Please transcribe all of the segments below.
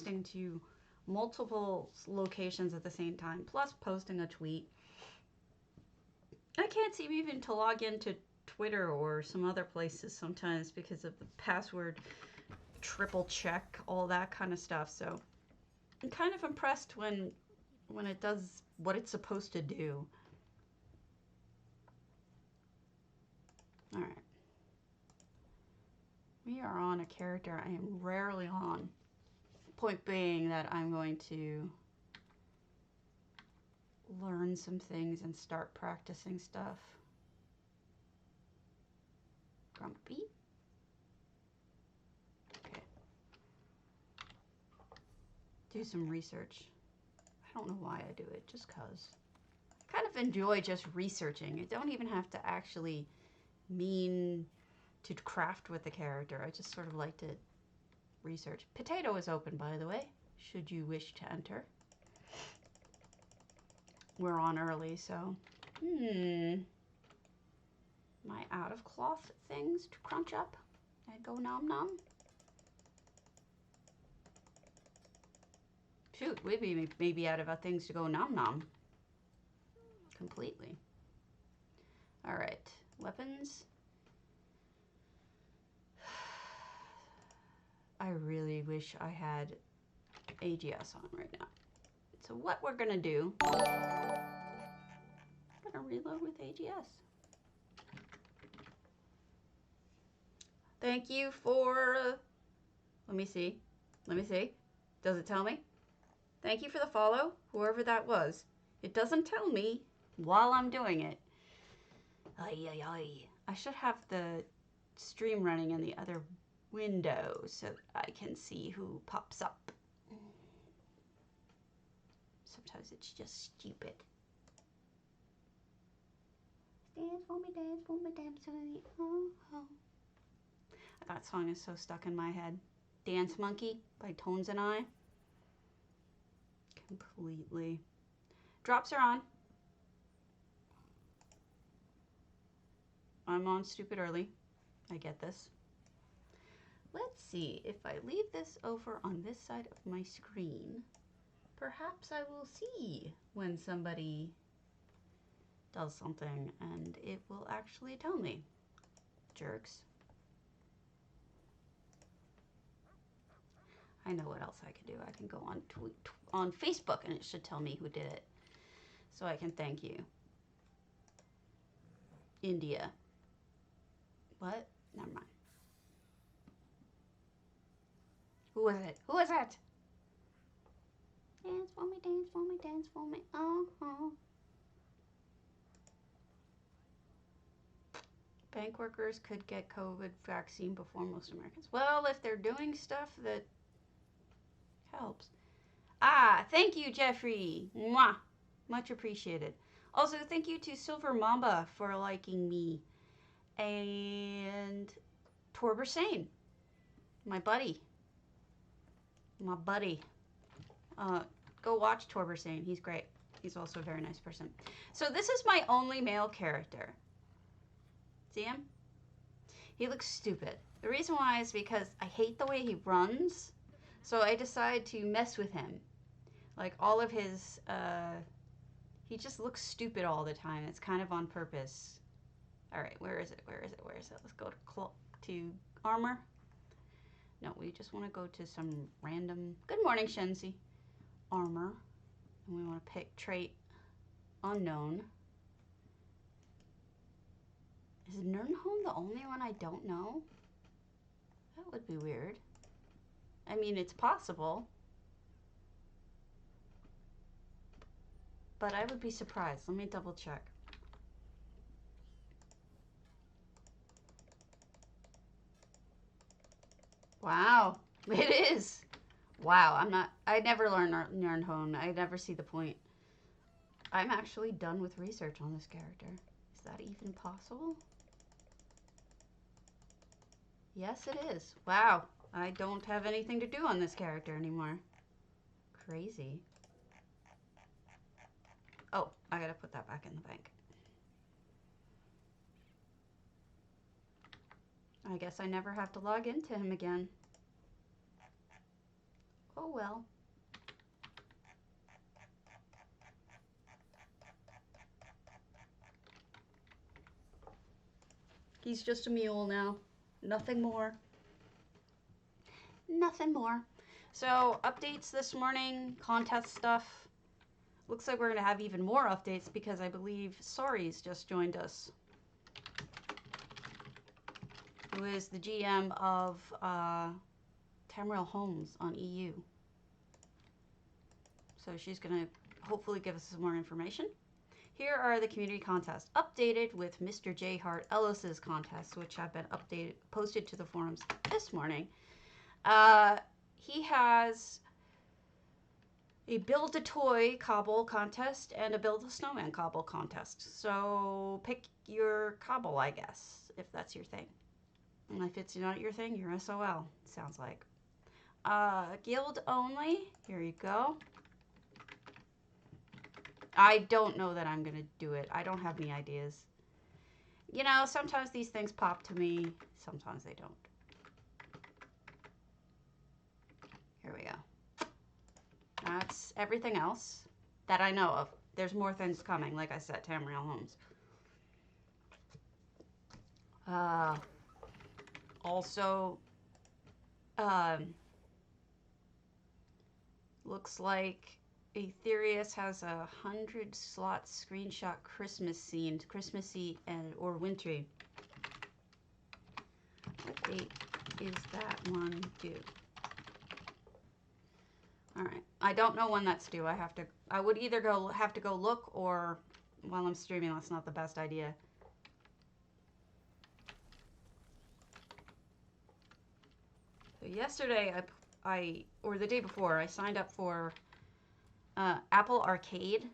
connecting to multiple locations at the same time, plus posting a tweet. I can't seem even to log into Twitter or some other places sometimes because of the password triple check, all that kind of stuff. So I'm kind of impressed when it does what it's supposed to do. All right. We are on a character I am rarely on. Point being that I'm going to learn some things and start practicing stuff. Grumpy. Okay. Do some research. I don't know why I do it, just cause. I kind of enjoy just researching. It don't even have to actually mean to craft with the character. I just sort of like to research. Potato is open, by the way, should you wish to enter. We're on early, so am I out of cloth things to crunch up and go nom nom? Shoot, we'd be maybe out of things to go nom nom. Completely. All right, weapons. I really wish I had AGS on right now. So what we're gonna do, I'm gonna reload with AGS. Thank you for, let me see. Does it tell me? Thank you for the follow, whoever that was. It doesn't tell me while I'm doing it. Ay, ay, ay. I should have the stream running in the other window so that I can see who pops up. Sometimes it's just stupid. Dance for me, dance for me, oh, oh. That song is so stuck in my head. Dance Monkey by Tones and I. Completely. Drops are on. I'm on stupid early. I get this. Let's see if I leave this over on this side of my screen. Perhaps I will see when somebody does something and it will actually tell me. Jerks. I know what else I can do. I can go on Facebook and it should tell me who did it. So I can thank you. India. What? Never mind. Who was it? Who was it? Dance for me, dance for me, dance for me. Uh-huh. Bank workers could get COVID vaccine before most Americans. Well, if they're doing stuff that helps. Ah, thank you, Jeffrey. Mwah. Much appreciated. Also, thank you to Silver Mamba for liking me. And Torber Sane, my buddy. My buddy. Go watch Torber Sane. He's great. He's also a very nice person. So this is my only male character. See him? He looks stupid. The reason why is because I hate the way he runs. So I decide to mess with him. Like all of his, he just looks stupid all the time. It's kind of on purpose. All right, where is it? Let's go to armor. No, we just want to go to some random, good morning, Shenzi. Armor. And we want to pick trait unknown. Is Nernholm the only one I don't know? That would be weird. I mean, it's possible. But I would be surprised. Let me double check. Wow, it is. Wow, I never learn Nernholm. I never see the point. I'm actually done with research on this character. Is that even possible? Yes, it is. Wow, I don't have anything to do on this character anymore. Crazy. Oh, I gotta put that back in the bank. I guess I never have to log into him again. Oh well. He's just a mule now. Nothing more. Nothing more. So, updates this morning, contest stuff. Looks like we're going to have even more updates because I believe Sori's just joined us, who is the GM of Tamriel Homes on EU. So she's going to hopefully give us some more information. Here are the community contests updated with Mr. J. Hart Ellis's contests, which have been posted to the forums this morning. He has a build-a-toy cobble contest and a build-a-snowman cobble contest. So pick your cobble, I guess, if that's your thing. And if it's not your thing, you're SOL, sounds like. Guild only, here you go. I don't know that I'm going to do it. I don't have any ideas. You know, sometimes these things pop to me, sometimes they don't. Here we go. That's everything else that I know of. There's more things coming, like I said, Tamriel Homes. Also, looks like Aetherius has 100 slot screenshot Christmas scene, Christmassy or wintry. What date is that one due? All right, I don't know when that's due. I would either have to go look, or while I'm streaming, that's not the best idea. So yesterday, or the day before, I signed up for Apple Arcade,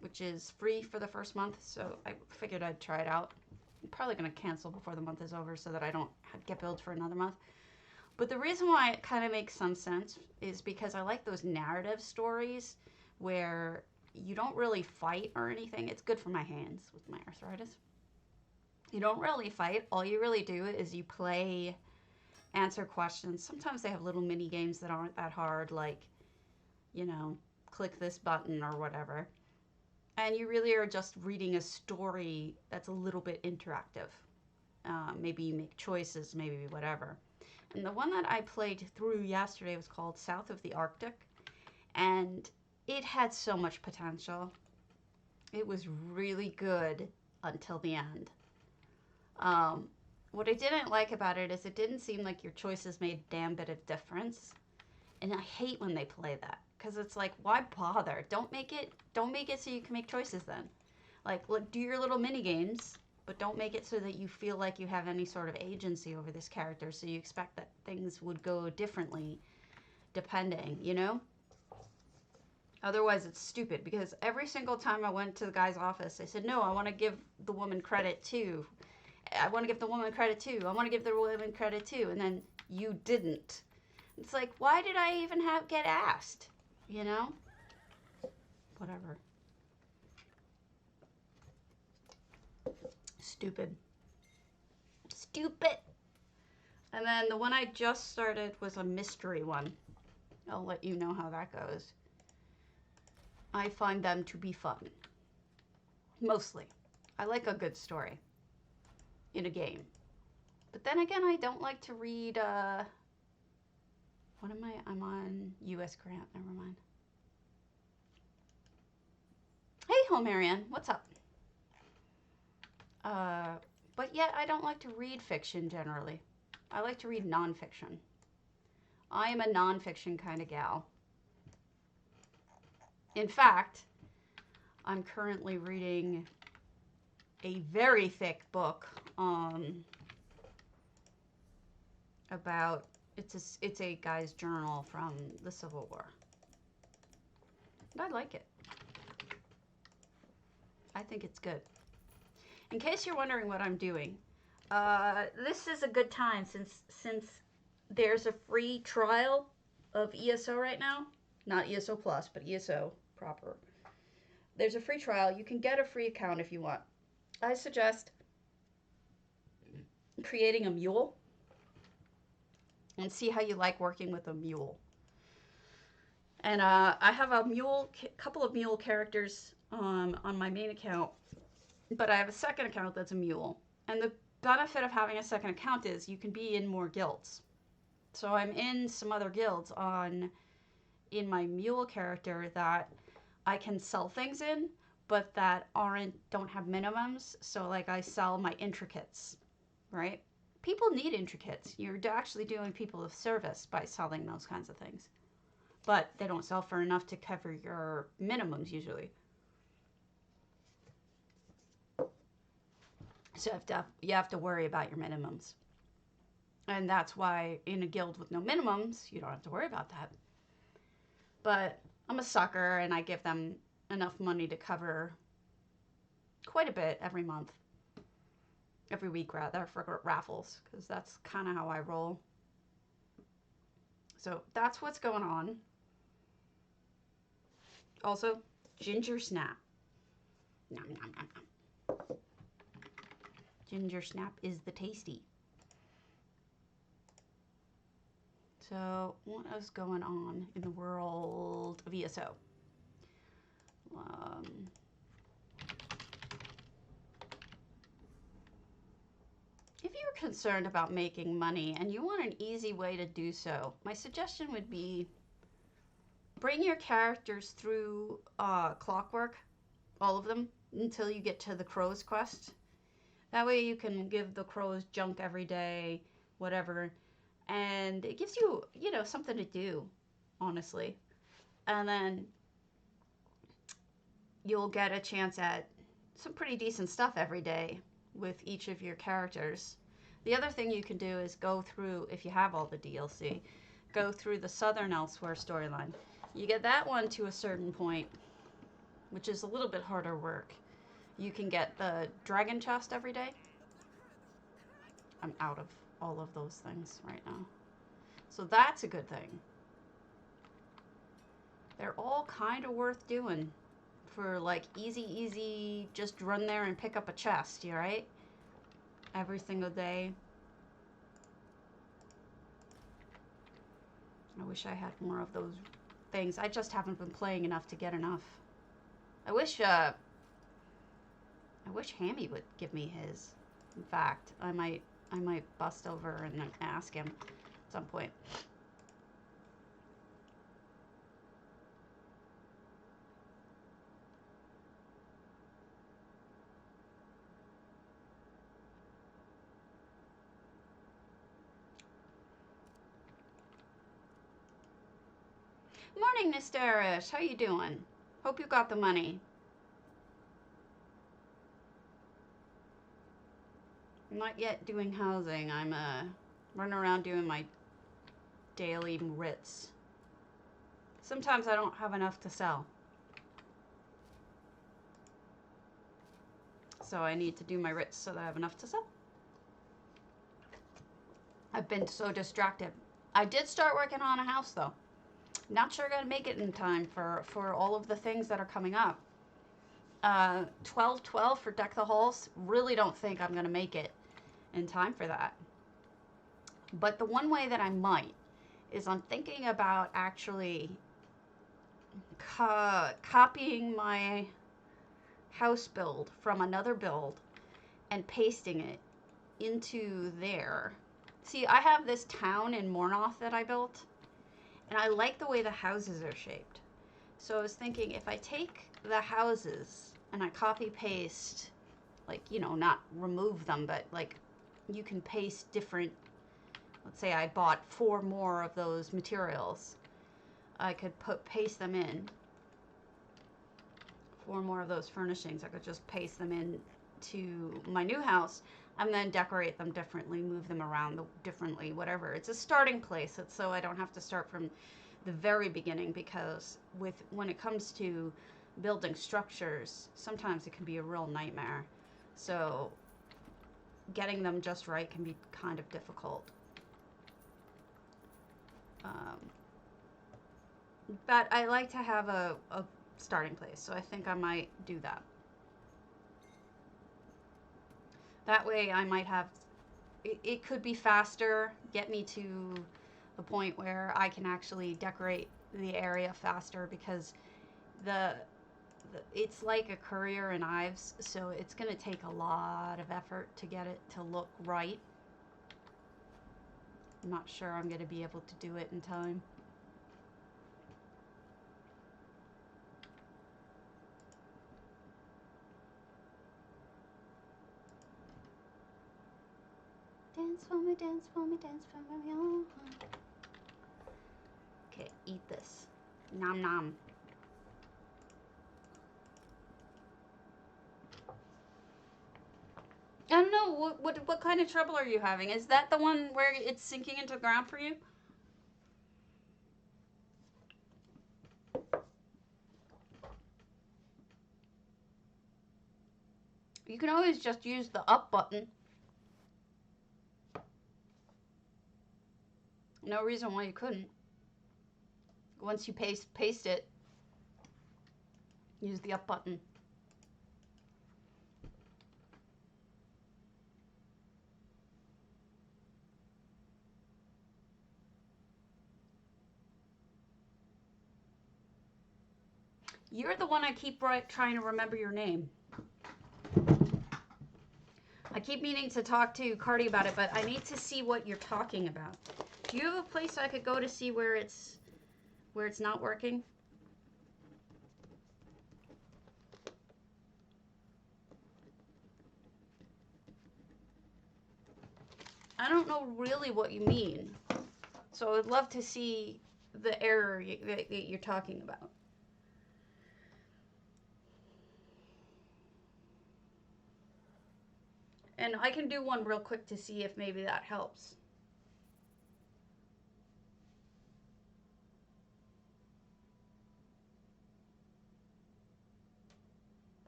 which is free for the first month, so I figured I'd try it out. I'm probably going to cancel before the month is over so that I don't get billed for another month. But the reason why it kind of makes some sense is because I like those narrative stories where you don't really fight or anything. It's good for my hands with my arthritis. You don't really fight. All you really do is you play, answer questions. Sometimes they have little mini games that aren't that hard, like, you know, click this button or whatever. And you really are just reading a story that's a little bit interactive. Maybe you make choices, maybe whatever. And the one that I played through yesterday was called South of the Arctic. And it had so much potential. It was really good until the end. What I didn't like about it is it didn't seem like your choices made a damn bit of difference. And I hate when they play that. Because it's like, why bother? Don't make it so you can make choices then. Like, do your little mini games, but don't make it so that you feel like you have any sort of agency over this character, so you expect that things would go differently depending, you know? Otherwise, it's stupid, because every single time I went to the guy's office, I said, no, I want to give the woman credit too. I want to give the woman credit too. I want to give the woman credit too. And then you didn't. It's like, why did I even get asked? You know? Whatever. Stupid. Stupid. And then the one I just started was a mystery one. I'll let you know how that goes. I find them to be fun. Mostly. I like a good story in a game. But then again, I don't like to read, what am I? I'm on U.S. Grant. Never mind. Hey, Homerian. What's up? But yet I don't like to read fiction generally. I like to read nonfiction. I am a nonfiction kind of gal. In fact, I'm currently reading a very thick book about it's a guy's journal from the Civil War. And I like it. I think it's good. In case you're wondering what I'm doing, this is a good time since there's a free trial of ESO right now. Not ESO Plus, but ESO proper. There's a free trial. You can get a free account if you want. I suggest creating a mule and see how you like working with a mule. And I have a couple of mule characters on my main account, but I have a second account that's a mule. And the benefit of having a second account is you can be in more guilds. So I'm in some other guilds in my mule character that I can sell things in, but that don't have minimums. So like I sell my intricates, right? People need intricates. You're actually doing people a service by selling those kinds of things. But they don't sell for enough to cover your minimums usually. So you have to worry about your minimums. And that's why in a guild with no minimums, you don't have to worry about that. But I'm a sucker and I give them enough money to cover quite a bit every month. Every week, rather, for raffles, because that's kind of how I roll. So that's what's going on. Also, ginger snap. Nom, nom, nom, nom. Ginger snap is the tasty. So what is going on in the world of ESO? If you're concerned about making money and you want an easy way to do so, my suggestion would be bring your characters through clockwork, all of them, until you get to the crow's quest. That way you can give the crows junk every day, whatever, and it gives you, something to do, honestly. And then you'll get a chance at some pretty decent stuff every day with each of your characters. The other thing you can do is go through, if you have all the DLC, go through the Southern Elsewhere storyline. You get that one to a certain point, which is a little bit harder work. You can get the dragon chest every day. I'm out of all of those things right now. So that's a good thing. They're all kind of worth doing for like easy, just run there and pick up a chest, you right? Every single day. I wish I had more of those things. I just haven't been playing enough to get enough. I wish Hammy would give me his. In fact, I might bust over and ask him at some point. Morning, Nistarish. How you doing? Hope you got the money. I'm not yet doing housing. I'm running around doing my daily writs. Sometimes I don't have enough to sell. So I need to do my writs so that I have enough to sell. I've been so distracted. I did start working on a house though. Not sure I'm gonna make it in time for all of the things that are coming up. 12/12 for Deck the Halls. Really don't think I'm gonna make it in time for that. But the one way that I might is I'm thinking about actually copying my house build from another build and pasting it into there. See, I have this town in Mornoth that I built, and I like the way the houses are shaped. So I was thinking if I take the houses and I copy paste, like, not remove them, but like you can paste different, let's say I bought 4 more of those materials. I could paste them in. 4 more of those furnishings. I could just paste them in to my new house and then decorate them differently, move them around differently, whatever. It's a starting place. It's so I don't have to start from the very beginning, because when it comes to building structures, sometimes it can be a real nightmare. So getting them just right can be kind of difficult. But I like to have a starting place, so I think I might do that. That way I might have, it could be faster, get me to the point where I can actually decorate the area faster because the it's like a courier in Ives, so it's going to take a lot of effort to get it to look right. I'm not sure I'm going to be able to do it in time. Dance for me, dance for me, dance for me. Oh. Okay, eat this. Nom nom. I don't know, what kind of trouble are you having? Is that the one where it's sinking into the ground for you? You can always just use the up button. No reason why you couldn't. Once you paste it, use the up button. You're the one I keep trying to remember your name. I keep meaning to talk to Cardi about it, but I need to see what you're talking about. Do you have a place I could go to see where it's not working? I don't know really what you mean. So I'd love to see the error that you're talking about. And I can do one real quick to see if maybe that helps.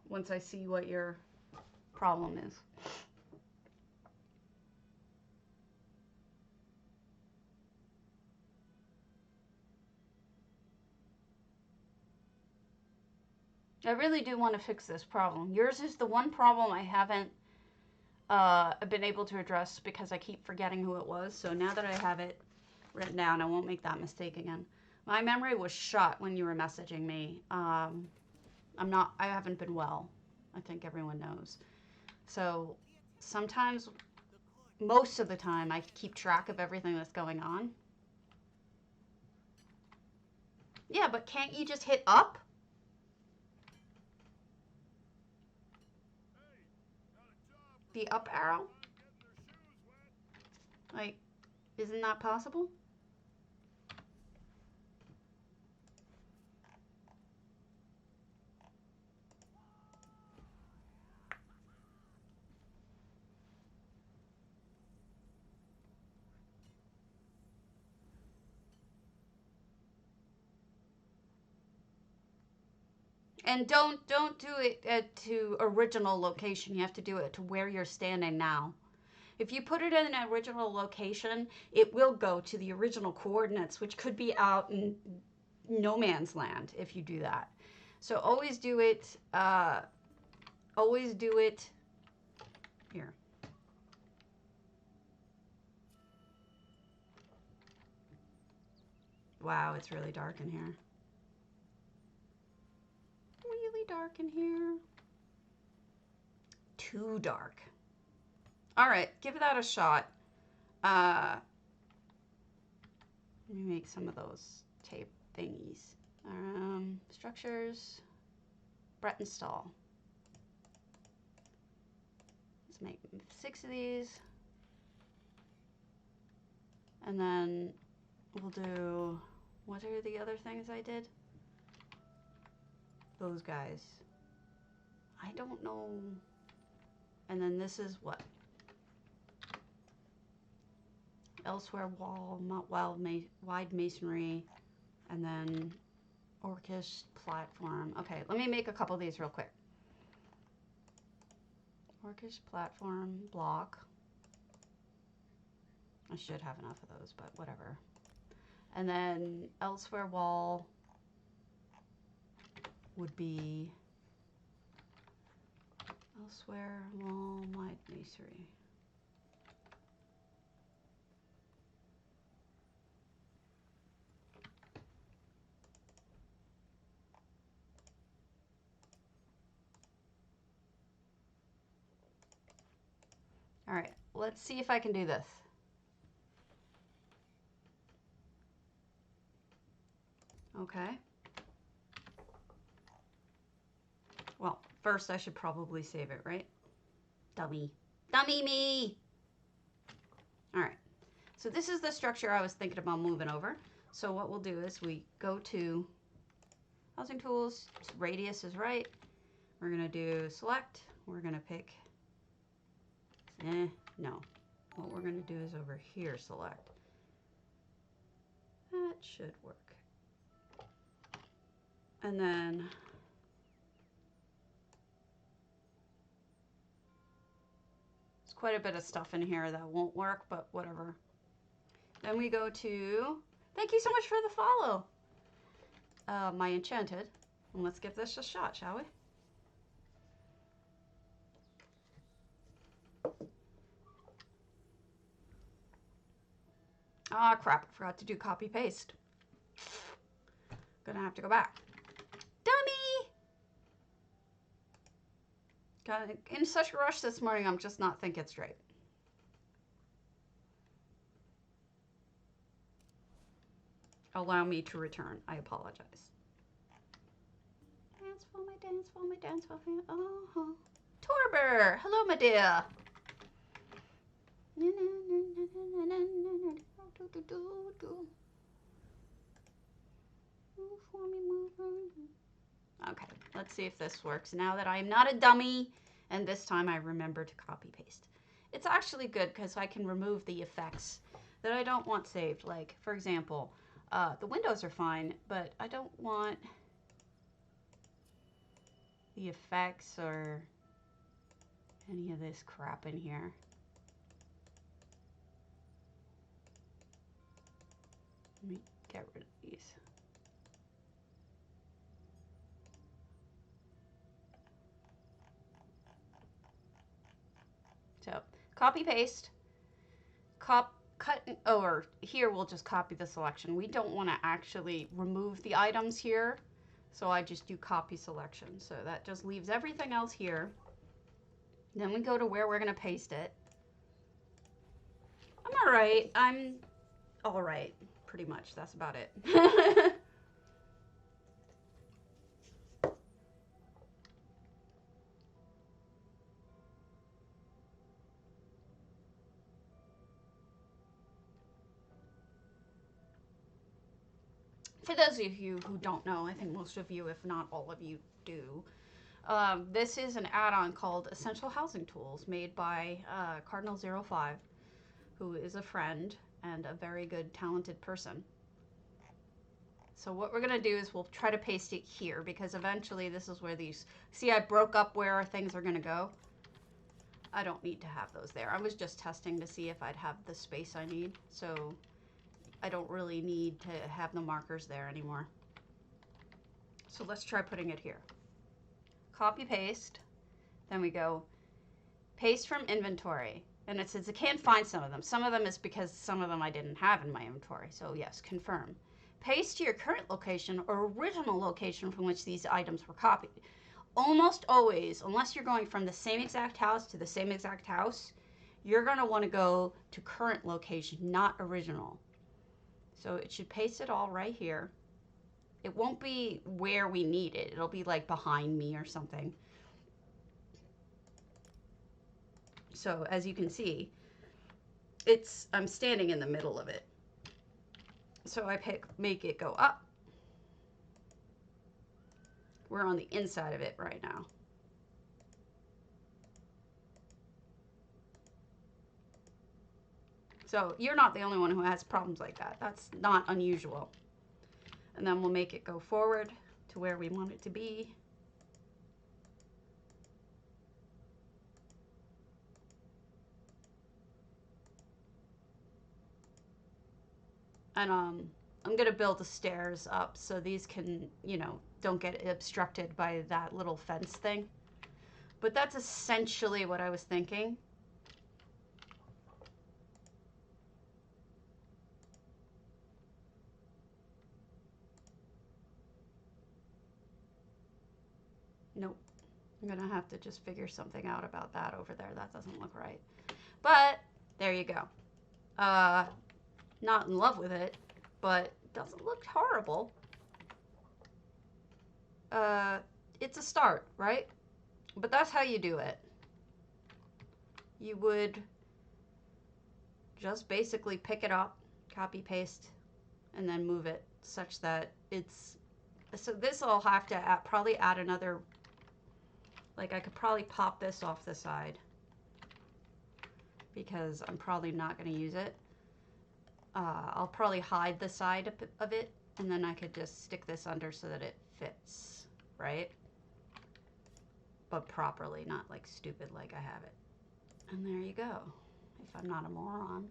Once I see what your problem is. I really do want to fix this problem. Yours is the one problem I haven't been able to address because I keep forgetting who it was. So now that I have it written down, I won't make that mistake again. My memory was shot when you were messaging me. I haven't been well. I think everyone knows. So sometimes, most of the time, I keep track of everything that's going on. Yeah, but can't you just hit up? The up arrow? Like, isn't that possible? And don't do it to original location. You have to do it to where you're standing now. If you put it in an original location, it will go to the original coordinates, which could be out in no man's land if you do that. So always do it here. Wow, it's really dark in here. Really dark in here. Too dark. All right, give that a shot. Let me make some of those tape thingies. Structures, Brettonstall. Let's make 6 of these. And then we'll do, what are the other things I did? Those guys. I don't know. And then this is what? Elsewhere wall, wide masonry, and then orcish platform. Okay, let me make a couple of these real quick. Orcish platform, block. I should have enough of those, but whatever. And then elsewhere wall would be elsewhere wall, wide masonry. All right, let's see if I can do this. Okay. Well, first I should probably save it, right? Dummy. Dummy me! All right. So this is the structure I was thinking about moving over. So what we'll do is we go to housing tools, radius is right. We're gonna do select. We're gonna pick, no. What we're gonna do is over here select. That should work. And then there's quite a bit of stuff in here that won't work, but whatever. Then we go to, thank you so much for the follow, my enchanted. And let's give this a shot, shall we? Ah, crap, I forgot to do copy paste. Gonna have to go back. Dummy! Got in such a rush this morning, I'm just not thinking straight. Allow me to return. I apologize. Dance for me, dance for me, dance for me. Oh, Torber! Hello, my dear. Okay, let's see if this works. Now that I'm not a dummy, and this time I remember to copy paste. It's actually good because I can remove the effects that I don't want saved. Like, for example, the windows are fine, but I don't want the effects or any of this crap in here. Let me get rid of these. So, copy paste, cut, or here we'll just copy the selection. We don't want to actually remove the items here, so I just do copy selection. So that just leaves everything else here. Then we go to where we're going to paste it. I'm all right. I'm all right, pretty much. That's about it. For those of you who don't know, I think most of you, if not all of you, do. This is an add-on called Essential Housing Tools made by Cardinal05, who is a friend and a very good, talented person. So what we're going to do is we'll try to paste it here because eventually this is where these, see I broke up where things are going to go. I don't need to have those there. I was just testing to see if I'd have the space I need. So I don't really need to have the markers there anymore. So let's try putting it here. Copy paste. Then we go paste from inventory. And it says it can't find some of them. Some of them is because some of them I didn't have in my inventory. So yes, confirm. Paste to your current location or original location from which these items were copied. Almost always, unless you're going from the same exact house to the same exact house, you're going to want to go to current location, not original. So it should paste it all right here. It won't be where we need it. It'll be like behind me or something. So as you can see, I'm standing in the middle of it. So I make it go up. We're on the inside of it right now. So you're not the only one who has problems like that. That's not unusual. And then we'll make it go forward to where we want it to be. And I'm going to build the stairs up so these can, you know, don't get obstructed by that little fence thing. But that's essentially what I was thinking. Nope. I'm going to have to just figure something out about that over there. That doesn't look right. But there you go. Not in love with it, but it doesn't look horrible. It's a start, right? But that's how you do it. You would just basically pick it up, copy paste, and then move it such that it's, so this I'll have to probably add another, like I could probably pop this off the side because I'm probably not going to use it. I'll probably hide the side of it, and then I could just stick this under so that it fits, right? But properly, not like stupid like I have it. And there you go. If I'm not a moron,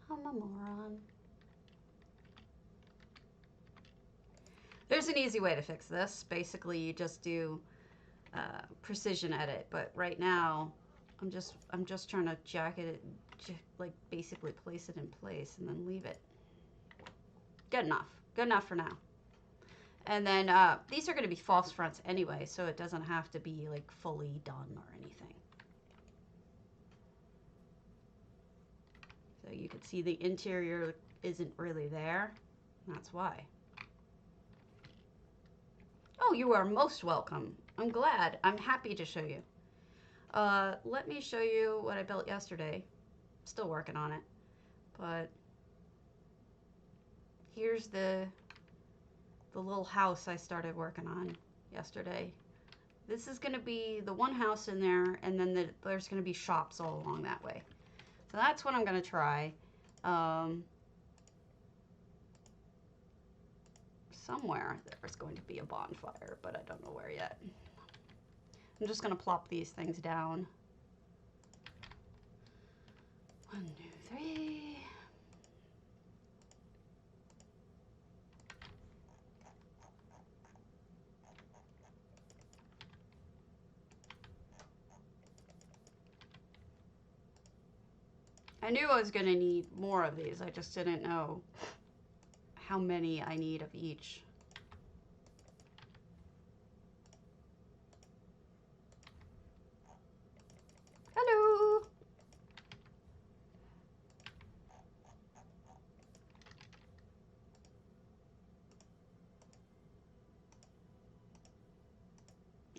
I'm a moron. There's an easy way to fix this. Basically, you just do precision edit, but right now I'm just trying to jacket it, like basically place it in place and then leave it. Good enough for now. And then these are going to be false fronts anyway, so it doesn't have to be like fully done or anything. So you can see the interior isn't really there. That's why. Oh, you are most welcome. I'm glad. I'm happy to show you. Let me show you what I built yesterday. Still working on it. But here's the little house I started working on yesterday. This is going to be the one house in there, and then there's going to be shops all along that way. So that's what I'm going to try. Somewhere there's going to be a bonfire, but I don't know where yet. I'm just going to plop these things down. 1, 2, 3. I knew I was going to need more of these. I just didn't know how many I need of each. Hello.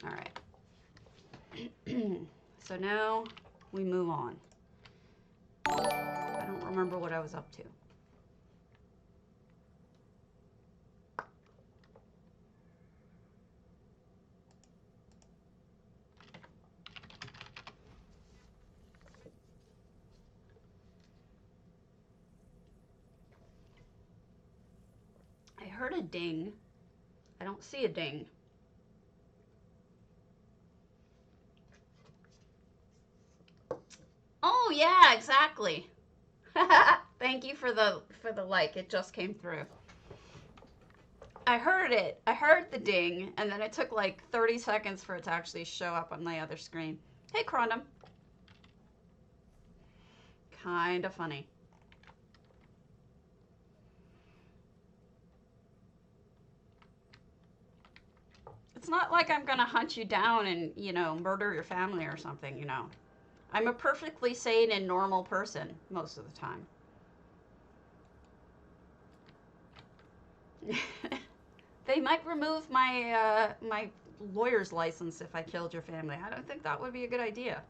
All right. So now we move on. I don't remember what I was up to. I heard a ding. I don't see a ding. Oh yeah, exactly. Thank you for the like. It just came through. I heard it. I heard the ding, and then it took like 30 seconds for it to actually show up on the other screen. Hey, Crondom. Kind of funny. It's not like I'm gonna hunt you down and, you know, murder your family or something, you know. I'm a perfectly sane and normal person most of the time. They might remove my my lawyer's license if I killed your family. I don't think that would be a good idea.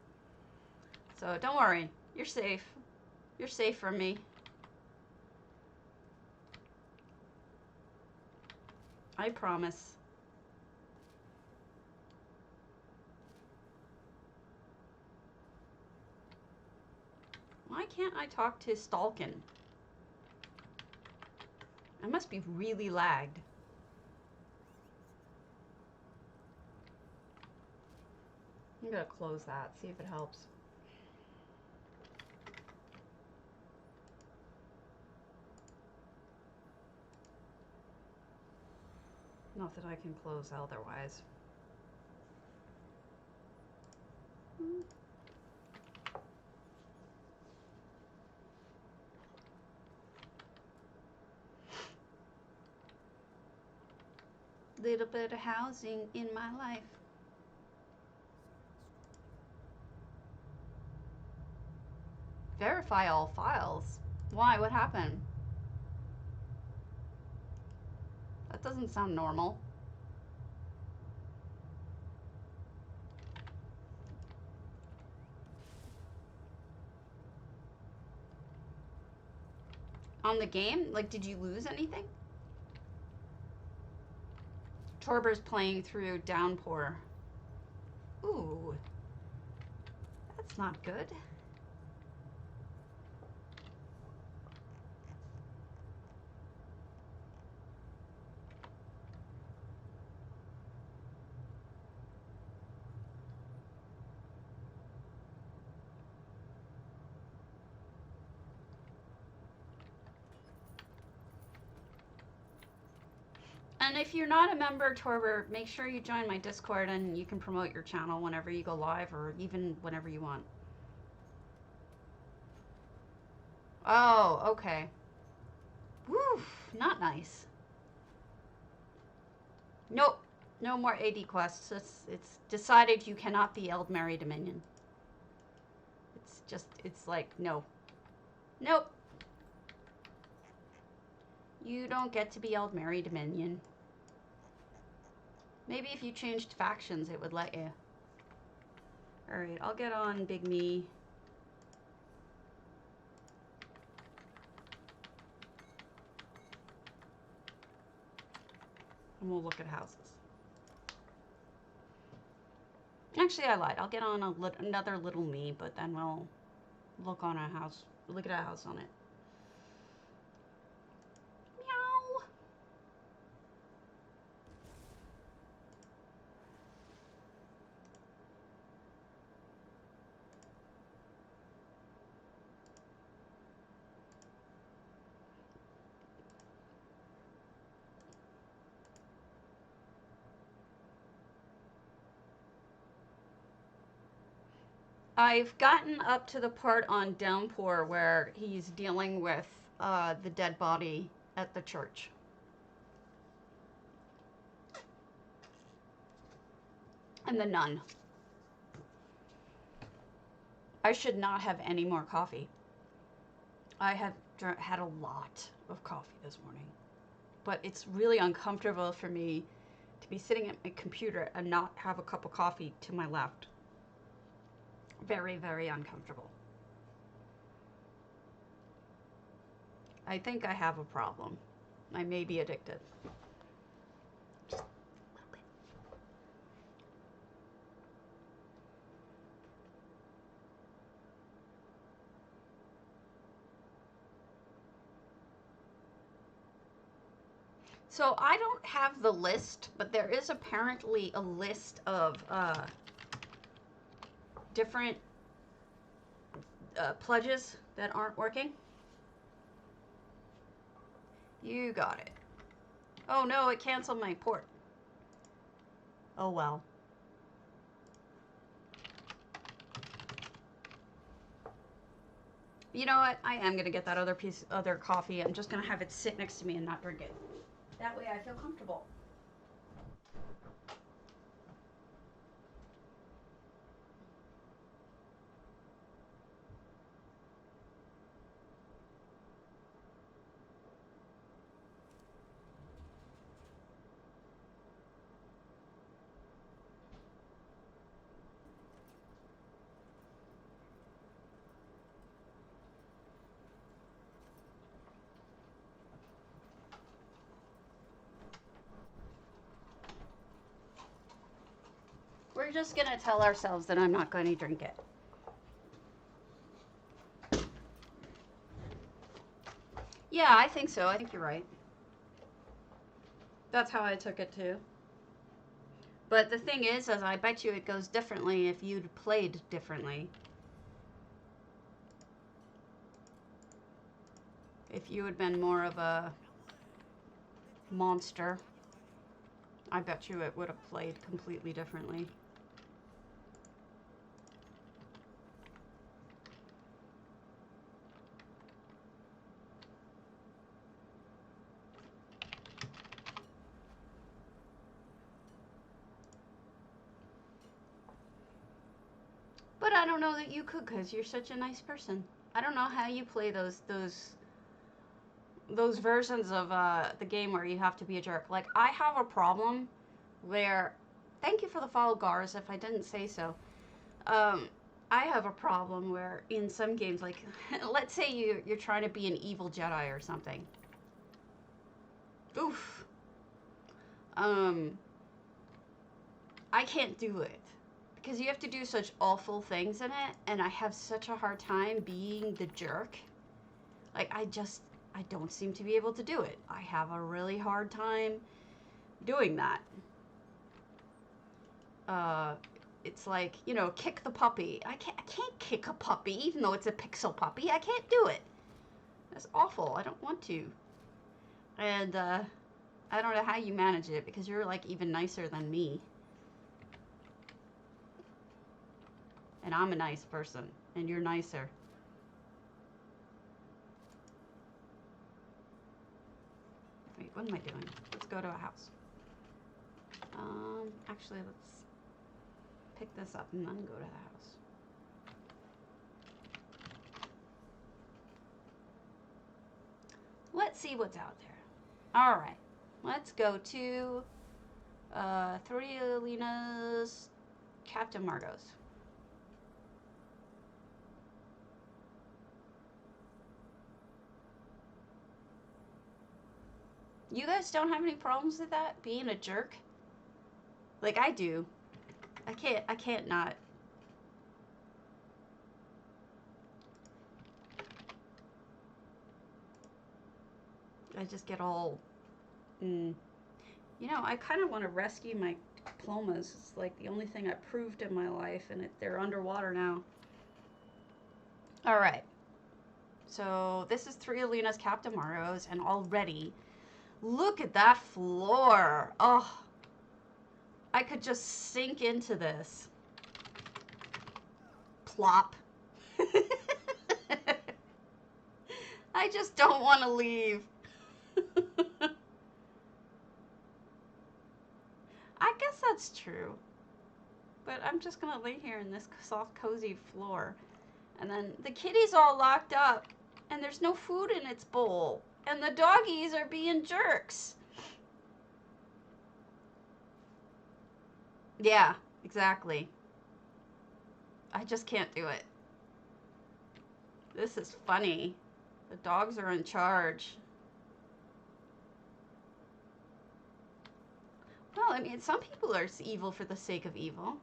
So don't worry, you're safe. You're safe from me. I promise. Why can't I talk to Stalkin? I must be really lagged. I'm gonna close that, see if it helps. Not that I can close otherwise. Little bit of housing in my life. verify all files. Why? What happened? That doesn't sound normal. On the game? Like, did you lose anything? Torber's playing through Downpour. Ooh. That's not good. And if you're not a member, Torber, make sure you join my Discord and you can promote your channel whenever you go live or even whenever you want. Oh, okay. Woo, not nice. Nope, no more AD quests. It's decided you cannot be Eldmary Dominion. It's like, no. Nope. You don't get to be Eldmary Dominion. Maybe if you changed factions, it would let you. Alright, I'll get on Big Me. And we'll look at houses. Actually, I lied. I'll get on another Little Me, but then we'll look on a house. Look at a house on it. Meow. I've gotten up to the part on Downpour where he's dealing with the dead body at the church. And the nun. I should not have any more coffee. I have had a lot of coffee this morning. But it's really uncomfortable for me to be sitting at my computer and not have a cup of coffee to my left. Very, very uncomfortable. I think I have a problem. I may be addicted. Just a little bit. So I don't have the list, but there is apparently a list of different pledges that aren't working. You got it. Oh no, it canceled my port. Oh well. You know what? I am gonna get that other coffee. I'm just gonna have it sit next to me and not drink it. That way I feel comfortable. We're just gonna tell ourselves that I'm not going to drink it. Yeah, I think so. I think you're right. That's how I took it too. But the thing is I bet you it goes differently if you'd played differently. If you had been more of a monster, I bet you it would have played completely differently. But I don't know that you could because you're such a nice person. I don't know how you play those versions of the game where you have to be a jerk. Like, I have a problem where, thank you for the follow, Gars, if I didn't say so. I have a problem where in some games, like, let's say you're trying to be an evil Jedi or something. Oof. I can't do it. Because you have to do such awful things in it, and I have such a hard time being the jerk. Like, I don't seem to be able to do it. I have a really hard time doing that. It's like, you know, kick the puppy. I can't kick a puppy, even though it's a pixel puppy. I can't do it. That's awful. I don't want to. And, I don't know how you manage it, because you're, like, even nicer than me. And I'm a nice person, and you're nicer. Wait, what am I doing? Let's go to a house. Actually, let's pick this up and then go to the house. Let's see what's out there. All right, let's go to Thorialina's Captain Margot's. You guys don't have any problems with that? Being a jerk? Like I do. I can't not. I just get all, you know, I kind of want to rescue my diplomas. It's like the only thing I proved in my life, and they're underwater now. All right. So this is Thorialina's Captain Margot's, and already, look at that floor. Oh, I could just sink into this. Plop. I just don't want to leave. I guess that's true. But I'm just going to lay here in this soft, cozy floor. And then the kitty's all locked up. And there's no food in its bowl. And the doggies are being jerks. Yeah, exactly. I just can't do it. This is funny. The dogs are in charge. Well, I mean, some people are evil for the sake of evil.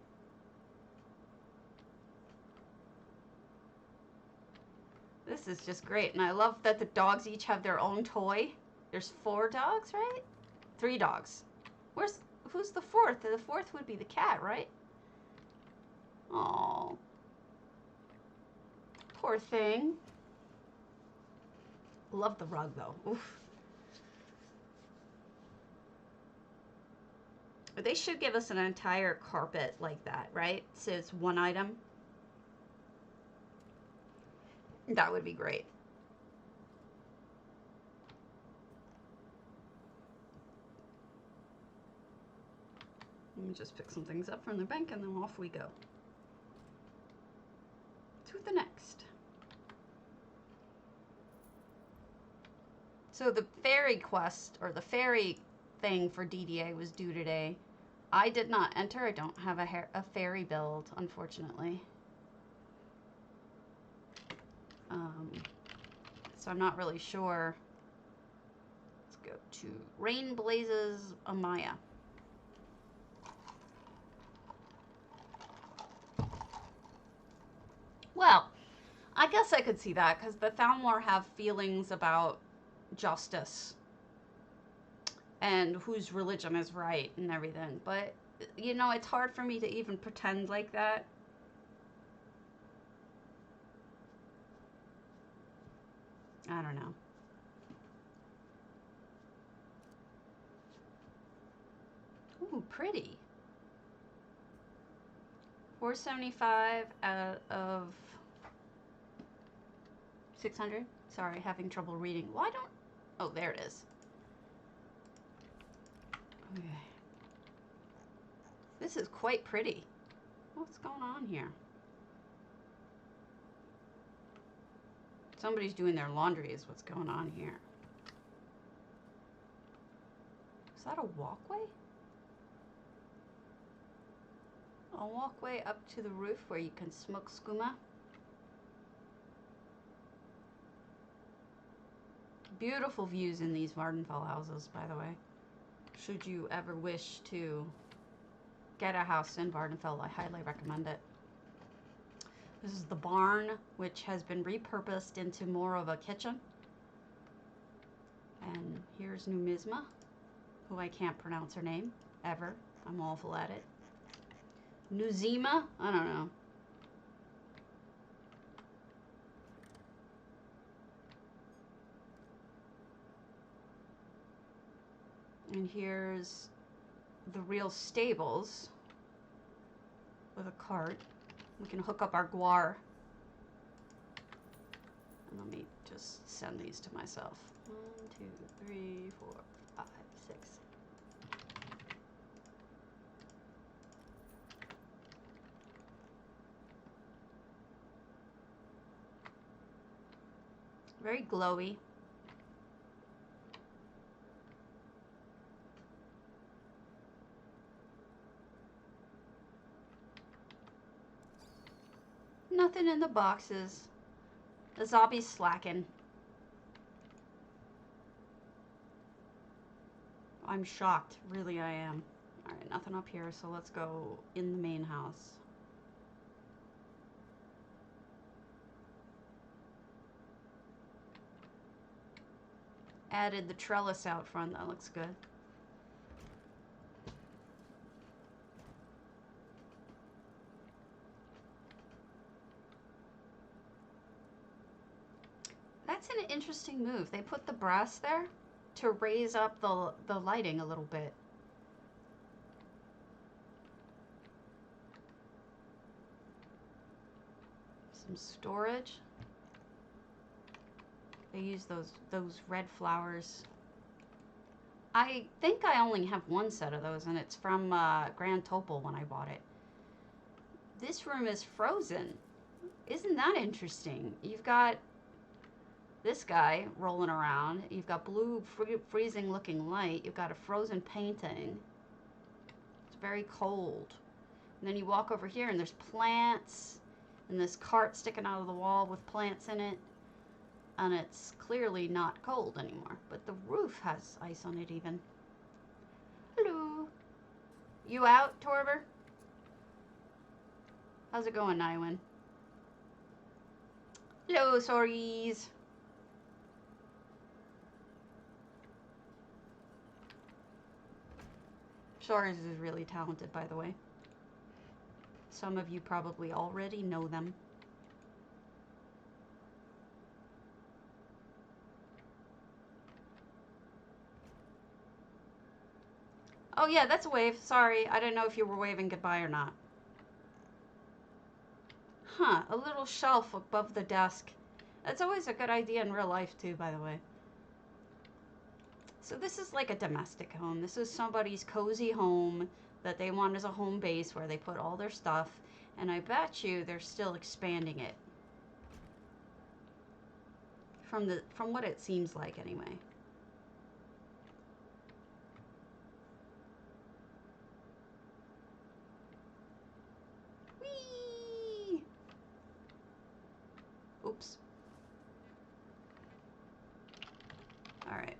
This is just great. And I love that the dogs each have their own toy. There's 4 dogs, right? 3 dogs. Who's the 4th? The 4th would be the cat, right? Oh, poor thing. Love the rug, though. Oof. They should give us an entire carpet like that, right? So it's one item. That would be great. Let me just pick some things up from the bank and then off we go. To the next. So the fairy quest, or the fairy thing for DDA was due today. I did not enter. I don't have a fairy build, unfortunately. So I'm not really sure. Let's go to Rain Blazes Amaya. Well, I guess I could see that, because the Thalmor have feelings about justice and whose religion is right and everything. But, you know, it's hard for me to even pretend like that. I don't know. Ooh, pretty. 475 out of 600. Sorry, having trouble reading. Why don't... Oh, there it is. Okay. This is quite pretty. What's going on here? Somebody's doing their laundry is what's going on here. Is that a walkway? A walkway up to the roof where you can smoke skooma. Beautiful views in these Vardenfell houses, by the way. Should you ever wish to get a house in Vardenfell, I highly recommend it. This is the barn, which has been repurposed into more of a kitchen. And here's Numisma, who I can't pronounce her name, ever. I'm awful at it. Nuzima? I don't know. And here's the real stables with a cart. We can hook up our guar. And let me just send these to myself. 1, 2, 3, 4, 5, 6. Very glowy. Nothing in the boxes. The zombie's slacking. I'm shocked. Really, I am. Alright, nothing up here, so let's go in the main house. Added the trellis out front. That looks good. That's an interesting move. They put the brass there to raise up the lighting a little bit. Some storage. They use those red flowers. I think I only have one set of those, and it's from Grand Topol when I bought it. This room is frozen. Isn't that interesting? You've got this guy rolling around. You've got blue freezing looking light. You've got a frozen painting. It's very cold. And then you walk over here and there's plants and this cart sticking out of the wall with plants in it. And it's clearly not cold anymore. But the roof has ice on it even. Hello. You out, Torber? How's it going, Nywin? Hello, sorries. Shores is really talented, by the way. Some of you probably already know them. Oh yeah, that's a wave. Sorry, I didn't know if you were waving goodbye or not. Huh, a little shelf above the desk. That's always a good idea in real life too, by the way. So this is like a domestic home. This is somebody's cozy home that they want as a home base where they put all their stuff. And I bet you they're still expanding it. From what it seems like anyway. Whee! Oops. All right.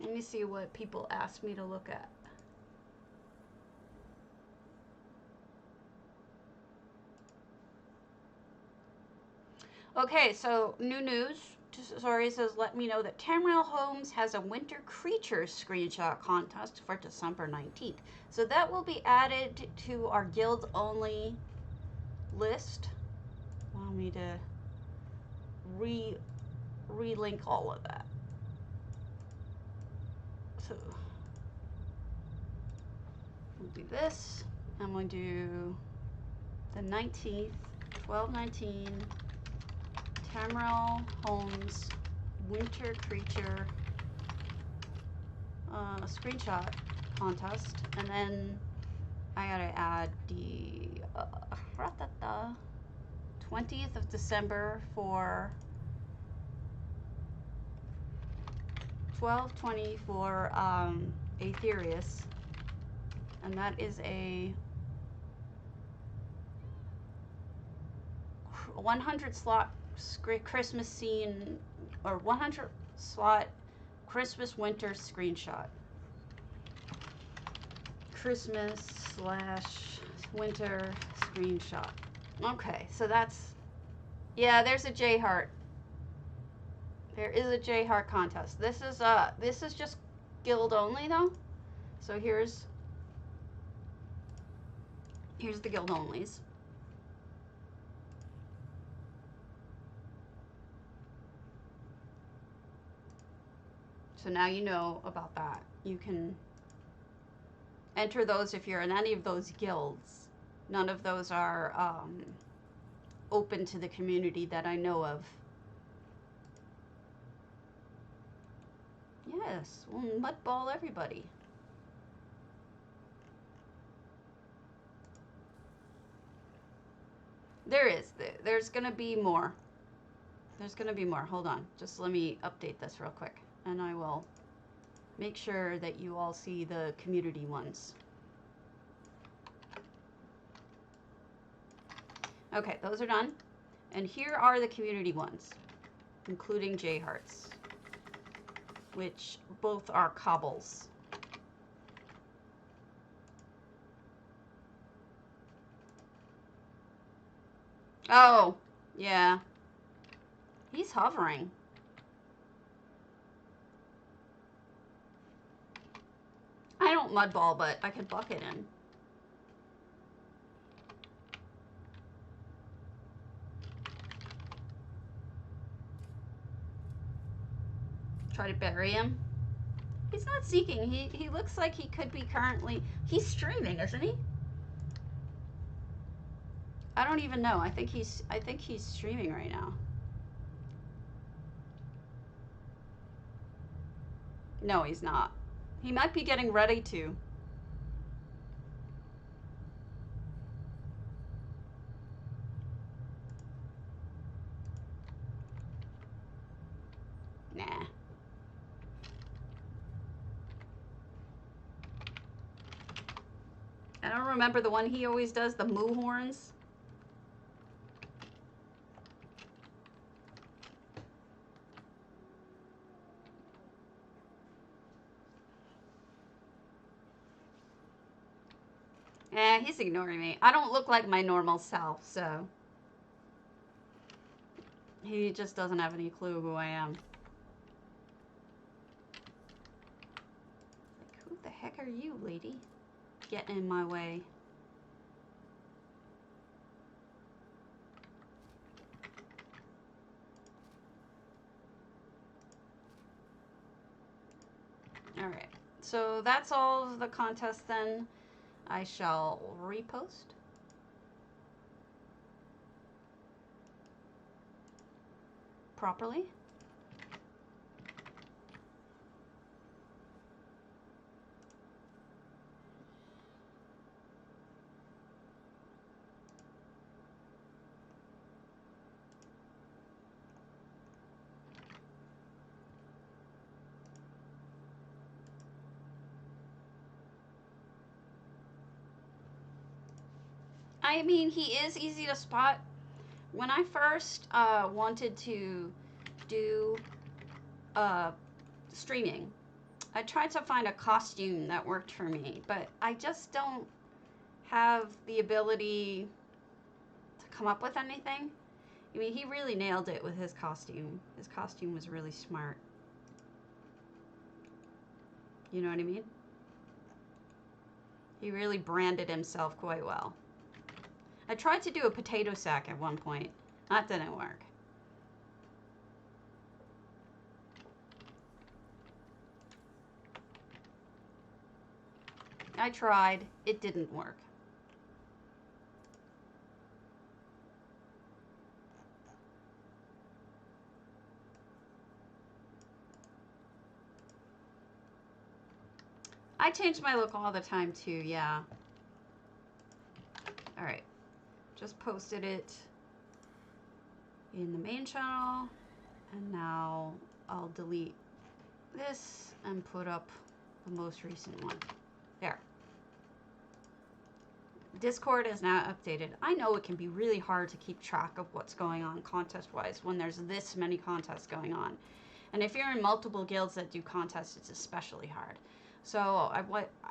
Let me see what people ask me to look at. Okay, so new news. Sorry, says let me know that Tamriel Homes has a winter creatures screenshot contest for December 19th. So that will be added to our guild only list. Allow me to relink all of that. So we'll do this. I'm going to do the 19th, 12/19, Tamriel Homes winter creature screenshot contest. And then I gotta add the 20th of December for 12/20 for Aetherius. And that is a 100 slot Christmas scene, or 100 slot Christmas winter screenshot. Christmas / winter screenshot. Okay, so that's, yeah, there's a J Heart. There is a J Heart contest. This is just guild only though. So here's the guild onlys. So now you know about that. You can enter those if you're in any of those guilds. None of those are open to the community that I know of. Yes, we'll mudball everybody. There's gonna be more. There's gonna be more. Hold on. Just let me update this real quick. And I will make sure that you all see the community ones. Okay, those are done. And here are the community ones, including J Hearts, which both are cobbles. Oh, yeah. He's hovering. I don't mudball, but I could bucket him. Try to bury him. He's not seeking. He looks like he could be currently... He's streaming, isn't he? I don't even know. I think he's streaming right now. No, he's not. He might be getting ready to. Nah. I don't remember the one he always does, the moo horns. He's ignoring me. I don't look like my normal self, so he just doesn't have any clue who I am. Like, who the heck are you, lady? Getting in my way. Alright, so that's all of the contests then. I shall repost. Properly. I mean, he is easy to spot. When I first wanted to do streaming, I tried to find a costume that worked for me, but I just don't have the ability to come up with anything. I mean, he really nailed it with his costume. His costume was really smart. You know what I mean? He really branded himself quite well. I tried to do a potato sack at one point. That didn't work. I tried. It didn't work. I change my look all the time too, yeah. Alright. Just posted it in the main channel. And now I'll delete this and put up the most recent one. There. Discord is now updated. I know it can be really hard to keep track of what's going on contest-wise when there's this many contests going on. And if you're in multiple guilds that do contests, it's especially hard. So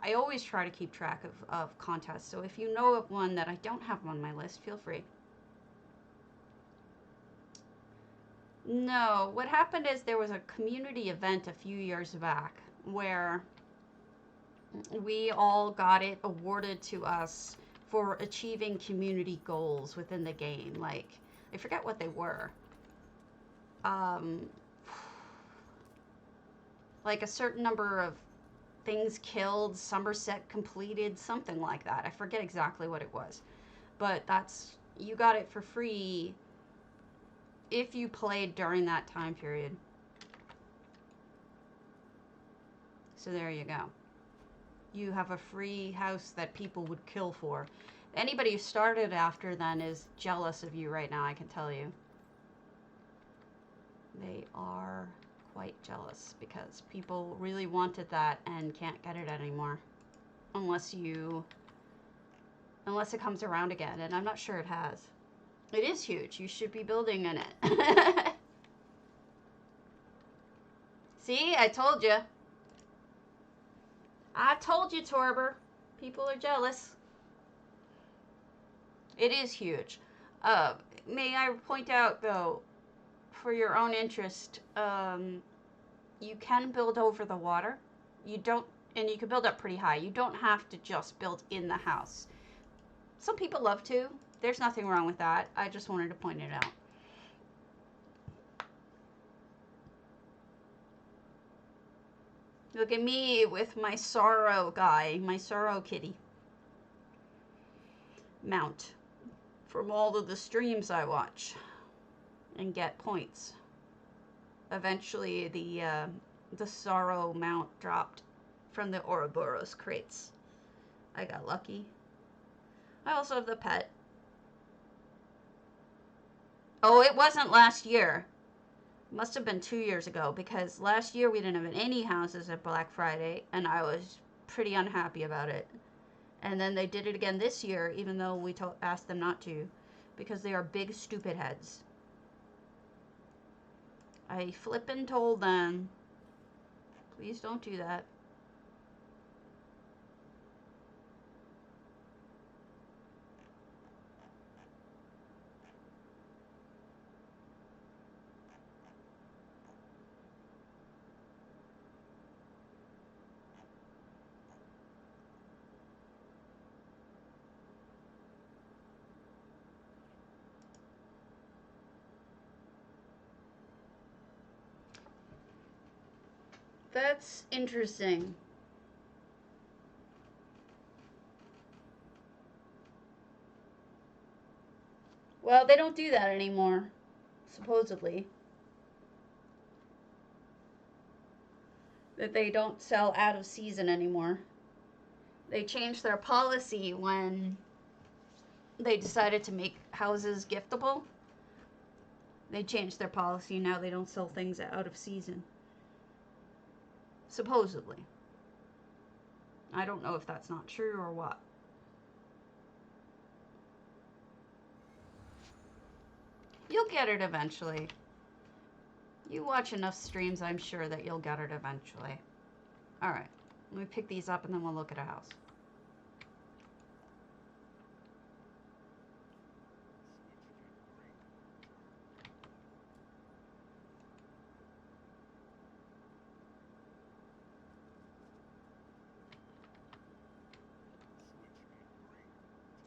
I always try to keep track of contests. So if you know of one that I don't have on my list, feel free. No, what happened is there was a community event a few years back where we all got it awarded to us for achieving community goals within the game. Like, I forget what they were. Like a certain number of things killed, Somerset completed, something like that. I forget exactly what it was. But you got it for free if you played during that time period. So there you go. You have a free house that people would kill for. Anybody who started after then is jealous of you right now, I can tell you. They are quite jealous because people really wanted that and can't get it anymore. Unless it comes around again, and I'm not sure it has. It is huge. You should be building in it. See, I told you. I told you, Torber. People are jealous. It is huge. May I point out, though, for your own interest, you can build over the water. And you can build up pretty high. You don't have to just build in the house. Some people love to. There's nothing wrong with that. I just wanted to point it out. Look at me with my sorrow guy, my sorrow kitty mount from all of the streams I watch and get points. Eventually the sorrow mount dropped from the Ouroboros crates. I got lucky. I also have the pet. Oh, it wasn't last year. It must have been 2 years ago, because last year we didn't have any houses at Black Friday, and I was pretty unhappy about it. And then they did it again this year, even though we asked them not to, because they are big stupid heads. I flippin' told them, please don't do that. That's interesting. Well, they don't do that anymore, supposedly. That they don't sell out of season anymore. They changed their policy when they decided to make houses giftable. They changed their policy. Now they don't sell things out of season. Supposedly. I don't know if that's not true or what. You'll get it eventually. You watch enough streams, I'm sure that you'll get it eventually. Alright, let me pick these up and then we'll look at a house.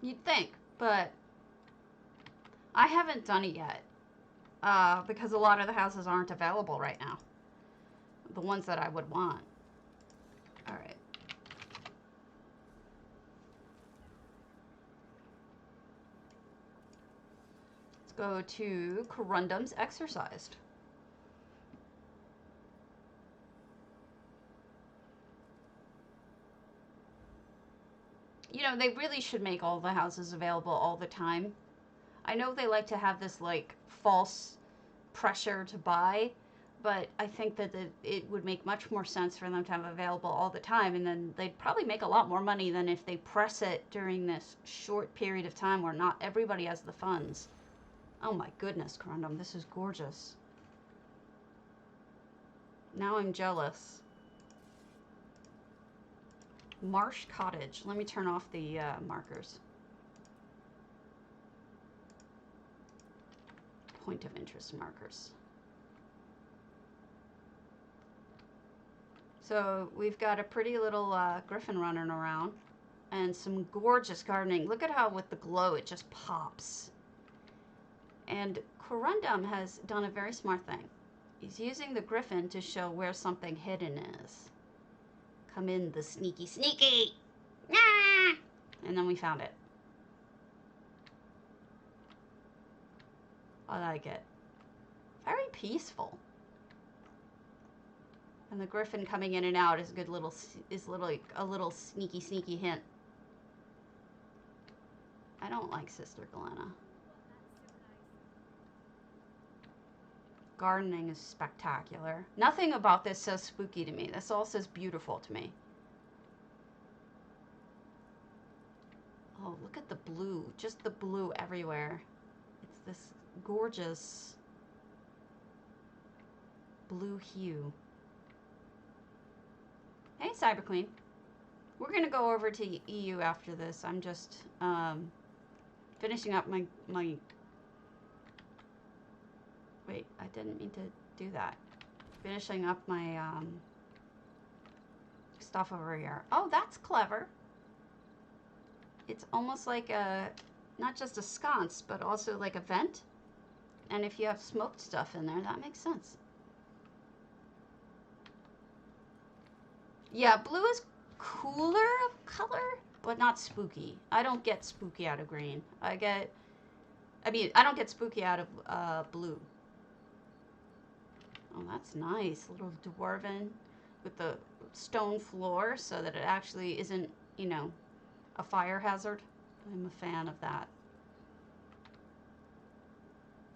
You'd think, but I haven't done it yet. Because a lot of the houses aren't available right now. The ones that I would want. Alright. Let's go to Corundum's Exercised. You know, they really should make all the houses available all the time. I know they like to have this like false pressure to buy, but I think that it would make much more sense for them to have available all the time, and then they'd probably make a lot more money than if they press it during this short period of time where not everybody has the funds. Oh my goodness, Corundum, this is gorgeous. Now I'm jealous. Marsh Cottage. Let me turn off the markers. Point of interest markers. So we've got a pretty little griffin running around and some gorgeous gardening. Look at how with the glow it just pops. And Corundum has done a very smart thing. He's using the griffin to show where something hidden is. Come in, the sneaky sneaky! Ah! And then we found it. I like it. Very peaceful. And the griffin coming in and out is a good little, a little sneaky hint. I don't like Sister Glenna. Gardening is spectacular. Nothing about this says spooky to me. This all says beautiful to me. Oh, look at the blue. Just the blue everywhere. It's this gorgeous blue hue. Hey, Cyber Queen. We're going to go over to EU after this. I'm just finishing up my... Wait, I didn't mean to do that. Finishing up my stuff over here. Oh, that's clever. It's almost like a, not just a sconce, but also like a vent. And if you have smoked stuff in there, that makes sense. Yeah, blue is cooler of color, but not spooky. I don't get spooky out of green. I don't get spooky out of blue. Oh, that's nice. A little dwarven with the stone floor so that it actually isn't, you know, a fire hazard. I'm a fan of that.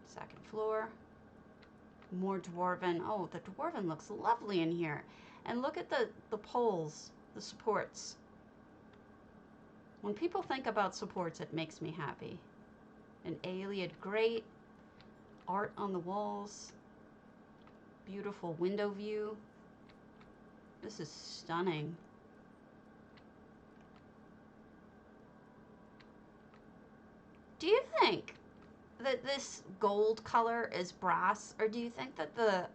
Second floor. More dwarven. Oh, the dwarven looks lovely in here. And look at the poles, the supports. When people think about supports, it makes me happy. An Ayleid grate, art on the walls. Beautiful window view. This is stunning. Do you think that this gold color is brass, or do you think that the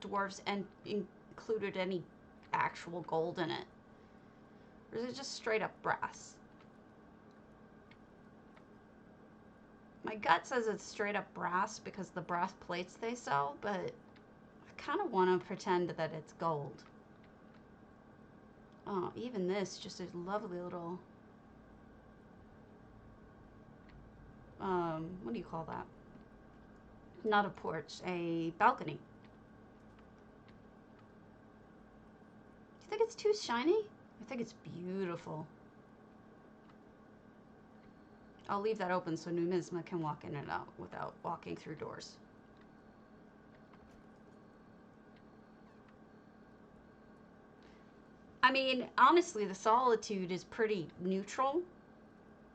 dwarves included any actual gold in it? Or is it just straight up brass? My gut says it's straight up brass because the brass plates they sell, but kind of want to pretend that it's gold. Oh, even this, just a lovely little, what do you call that? Not a porch, a balcony. Do you think it's too shiny? I think it's beautiful. I'll leave that open so Numisma can walk in and out without walking through doors. I mean, honestly, the solitude is pretty neutral.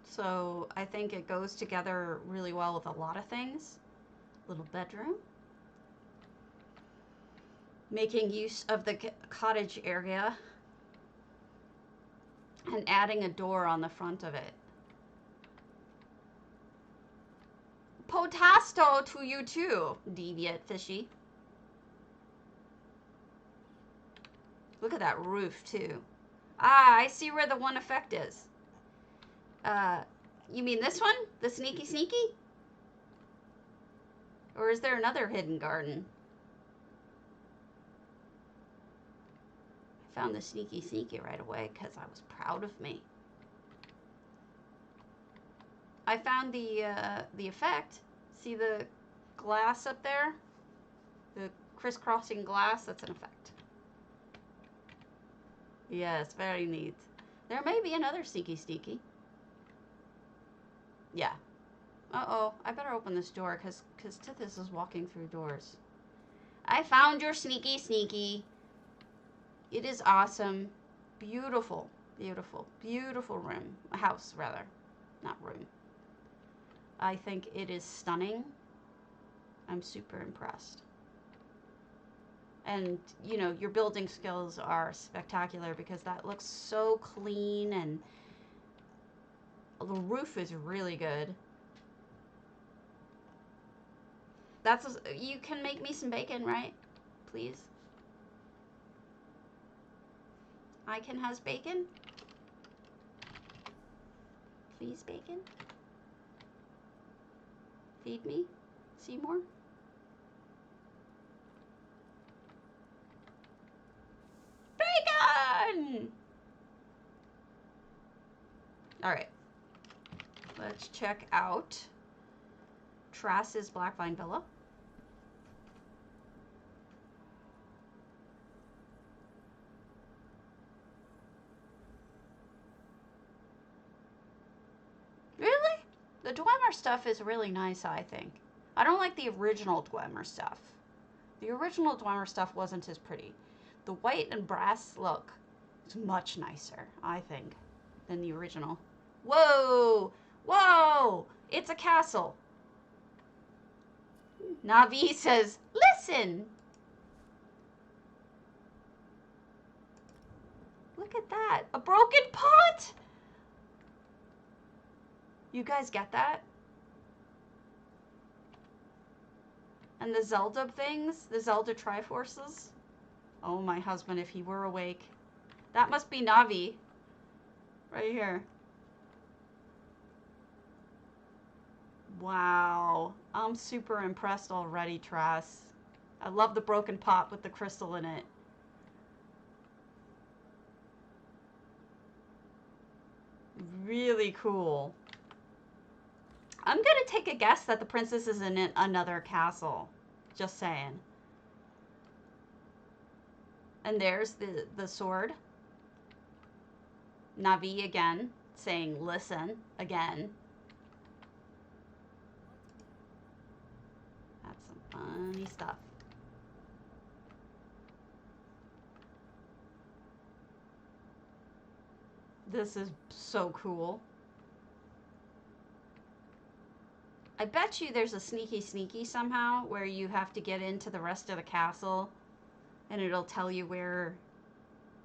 So I think it goes together really well with a lot of things. Little bedroom. Making use of the cottage area. And adding a door on the front of it. Potasto to you too, deviant fishy. Look at that roof, too. Ah, I see where the one effect is. You mean this one? The sneaky sneaky? Or is there another hidden garden? I found the sneaky sneaky right away because I was proud of me. I found the effect. See the glass up there? The crisscrossing glass? That's an effect. Yes, very neat. There may be another sneaky sneaky. Yeah. Uh-oh. I better open this door because Tithis is walking through doors. I found your sneaky sneaky. It is awesome. Beautiful. Beautiful. Beautiful room. A house, rather. Not room. I think it is stunning. I'm super impressed. And, you know, your building skills are spectacular because that looks so clean, and the roof is really good. You can make me some bacon, right? Please. I can has bacon. Please, bacon. Feed me, Seymour. Bacon! Alright. Let's check out Trass's Black Vine Villa. Really? The Dwemer stuff is really nice, I think. I don't like the original Dwemer stuff. The original Dwemer stuff wasn't as pretty. The white and brass look is much nicer, I think, than the original. Whoa! Whoa! It's a castle. Navi says, listen! Look at that. A broken pot! You guys get that? And the Zelda things? The Zelda Triforces? Oh, my husband, if he were awake. That must be Navi. Right here. Wow. I'm super impressed already, Trass. I love the broken pot with the crystal in it. Really cool. I'm gonna take a guess that the princess is in another castle. Just saying. And there's the sword. Navi again, saying listen again. That's some funny stuff. This is so cool. I bet you there's a sneaky sneaky somehow where you have to get into the rest of the castle and it'll tell you where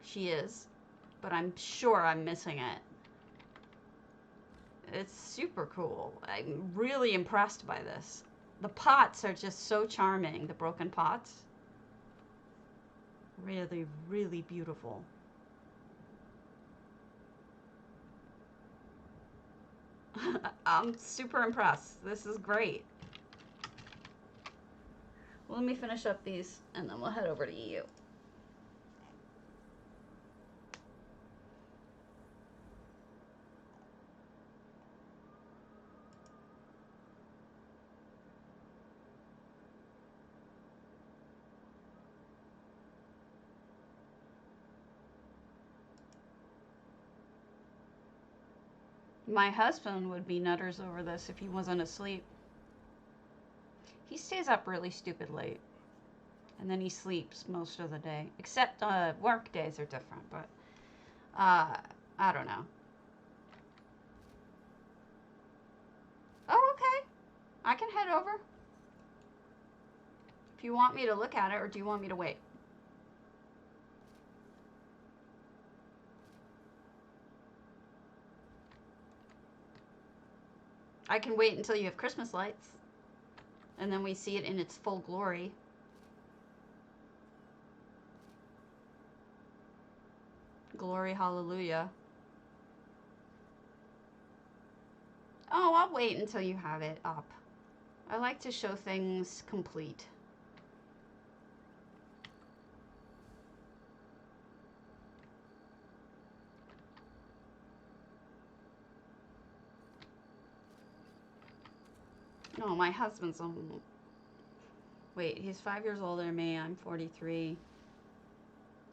she is. But I'm sure I'm missing it. It's super cool. I'm really impressed by this. The pots are just so charming, the broken pots. Really, really beautiful. I'm super impressed. This is great. Well, let me finish up these and then we'll head over to EU. My husband would be nutters over this if he wasn't asleep. He stays up really stupid late. And then he sleeps most of the day. Except work days are different, but I don't know. Oh, okay. I can head over. If you want me to look at it, or do you want me to wait? I can wait until you have Christmas lights. And then we see it in its full glory. Glory, hallelujah. Oh, I'll wait until you have it up. I like to show things complete. No, my husband's wait, he's 5 years older than me. I'm 43.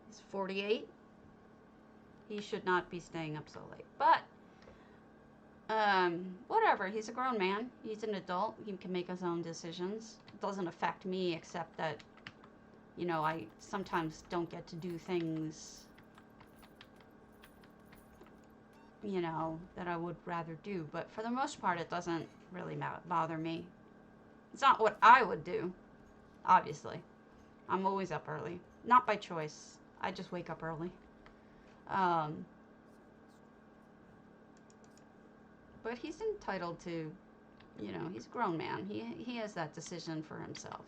He's 48. He should not be staying up so late. But, whatever. He's a grown man. He's an adult. He can make his own decisions. It doesn't affect me except that, you know, I sometimes don't get to do things, you know, that I would rather do. But for the most part, it doesn't really bother me. It's not what I would do, obviously. I'm always up early. Not by choice. I just wake up early. But he's entitled to, you know, he's a grown man. He has that decision for himself.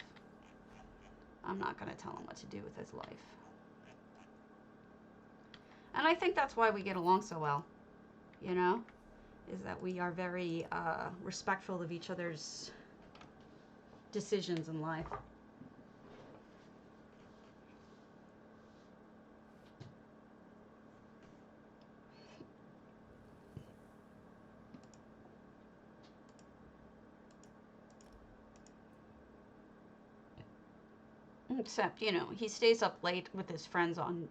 I'm not going to tell him what to do with his life. And I think that's why we get along so well, you know, is that we are very respectful of each other's decisions in life. Except, you know, he stays up late with his friends on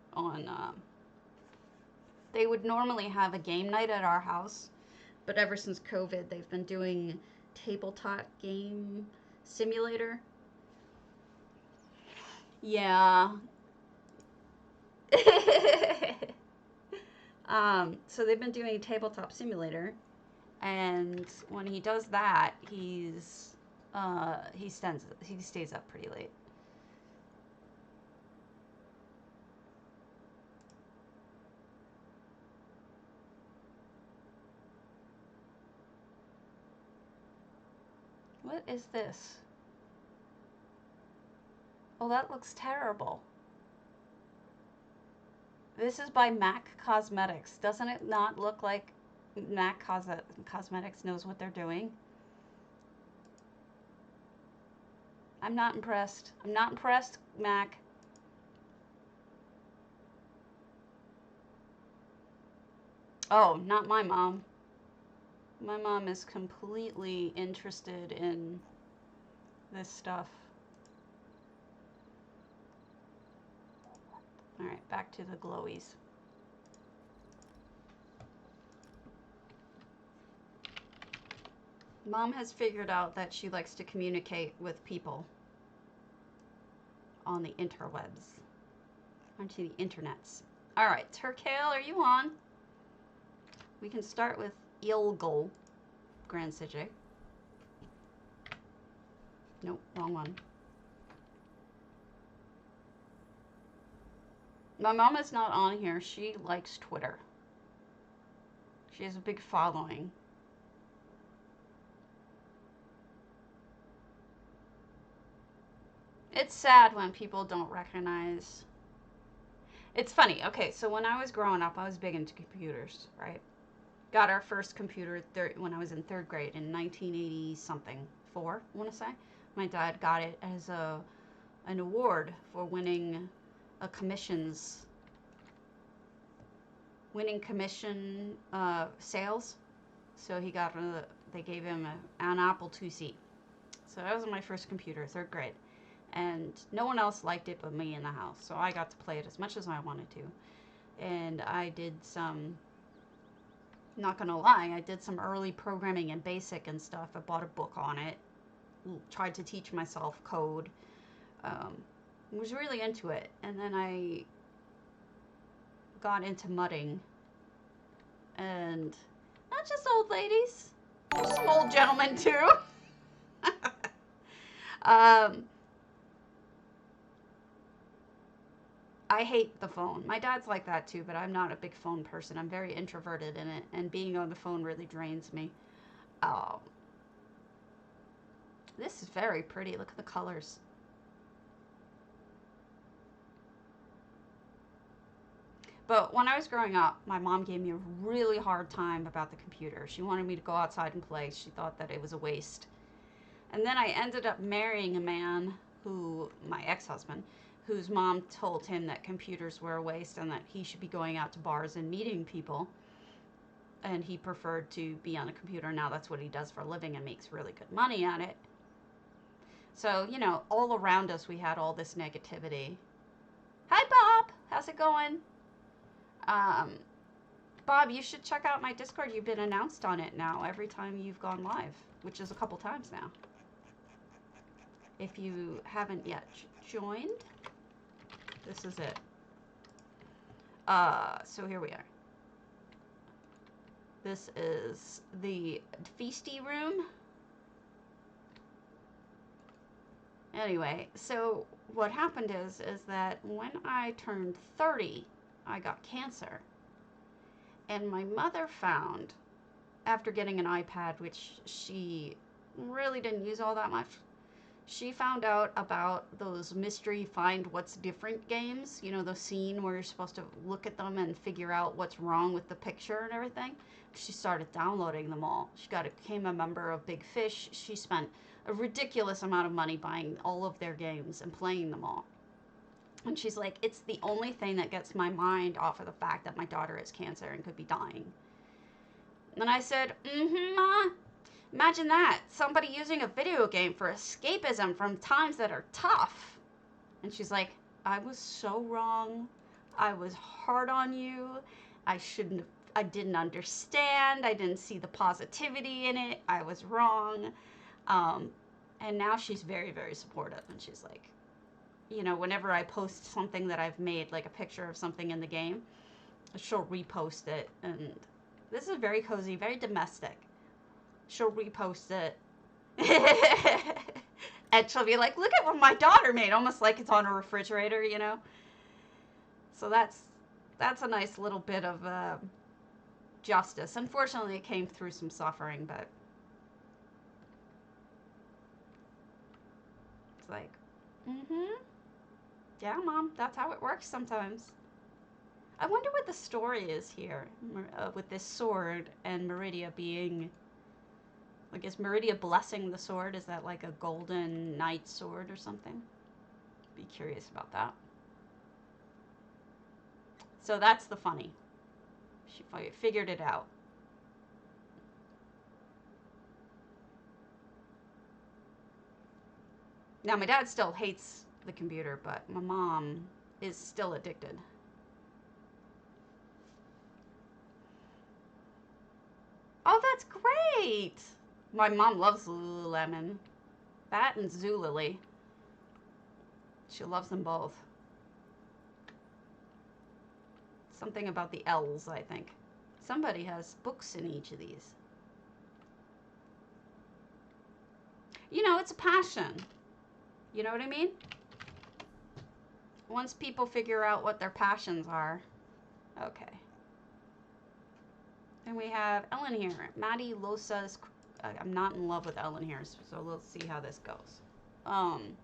they would normally have a game night at our house, but ever since COVID, they've been doing tabletop game simulator. Yeah. So they've been doing tabletop simulator, and when he does that, he stays up pretty late. What is this? Oh, that looks terrible. This is by MAC Cosmetics. Doesn't it not look like MAC Cosmetics knows what they're doing? I'm not impressed. I'm not impressed, MAC. Oh, not my mom. My mom is completely interested in this stuff. Alright, back to the glowies. Mom has figured out that she likes to communicate with people on the interwebs. Onto the internets. Alright, Turkale, are you on? We can start with Ilgol Grand Sije. Nope, wrong one. My mom is not on here. She likes Twitter. She has a big following. It's sad when people don't recognize. It's funny. Okay, so when I was growing up, I was big into computers, right? Got our first computer when I was in third grade in 1980 something, 4, I want to say. My dad got it as an award for winning winning commission sales. So he got they gave him an Apple IIc. So that was my first computer, third grade. And no one else liked it but me in the house. So I got to play it as much as I wanted to. And I did some, not gonna lie, I did some early programming in BASIC and stuff. I bought a book on it, tried to teach myself code, was really into it. And then I got into mudding, and not just old ladies, there's some old gentlemen too. I hate the phone. My dad's like that too, but I'm not a big phone person. I'm very introverted in it, and being on the phone really drains me. This is very pretty. Look at the colors. But when I was growing up, my mom gave me a really hard time about the computer. She wanted me to go outside and play. She thought that it was a waste. And then I ended up marrying a man my ex-husband, whose mom told him that computers were a waste and that he should be going out to bars and meeting people. And he preferred to be on a computer. Now that's what he does for a living and makes really good money at it. So, you know, all around us we had all this negativity. Hi, Bob. How's it going? Bob, you should check out my Discord. You've been announced on it now every time you've gone live, which is a couple times now. If you haven't yet joined, this is it. So here we are. This is the feasty room. Anyway, so what happened is that when I turned 30, I got cancer. And my mother found, after getting an iPad, which she really didn't use all that much, she found out about those mystery find what's different games. You know, the scene where you're supposed to look at them and figure out what's wrong with the picture and everything. She started downloading them all. She became a member of Big Fish. She spent a ridiculous amount of money buying all of their games and playing them all. And she's like, it's the only thing that gets my mind off of the fact that my daughter has cancer and could be dying. And I said, Ma. Imagine that. Somebody using a video game for escapism from times that are tough. And she's like, I was so wrong. I was hard on you. I didn't understand. I didn't see the positivity in it. I was wrong. And now she's very, very supportive. And she's like, you know, whenever I post something that I've made, like a picture of something in the game, she'll repost it. And this is very cozy, very domestic. She'll repost it. And she'll be like, look at what my daughter made. Almost like it's on a refrigerator, you know. So that's a nice little bit of justice. Unfortunately, it came through some suffering, but it's like, yeah, Mom, that's how it works sometimes. I wonder what the story is here with this sword and Meridia being... Like, is Meridia blessing the sword? Is that like a golden knight sword or something? Be curious about that. So that's the funny. She figured it out. Now, my dad still hates the computer, but my mom is still addicted. Oh, that's great! My mom loves Lululemon. That and Zulily. She loves them both. Something about the L's, I think. Somebody has books in each of these. You know, it's a passion. You know what I mean? Once people figure out what their passions are. Okay. Then we have Ellen here. Maddie Losa's... I'm not in love with Ellen here, so let's see how this goes. I'm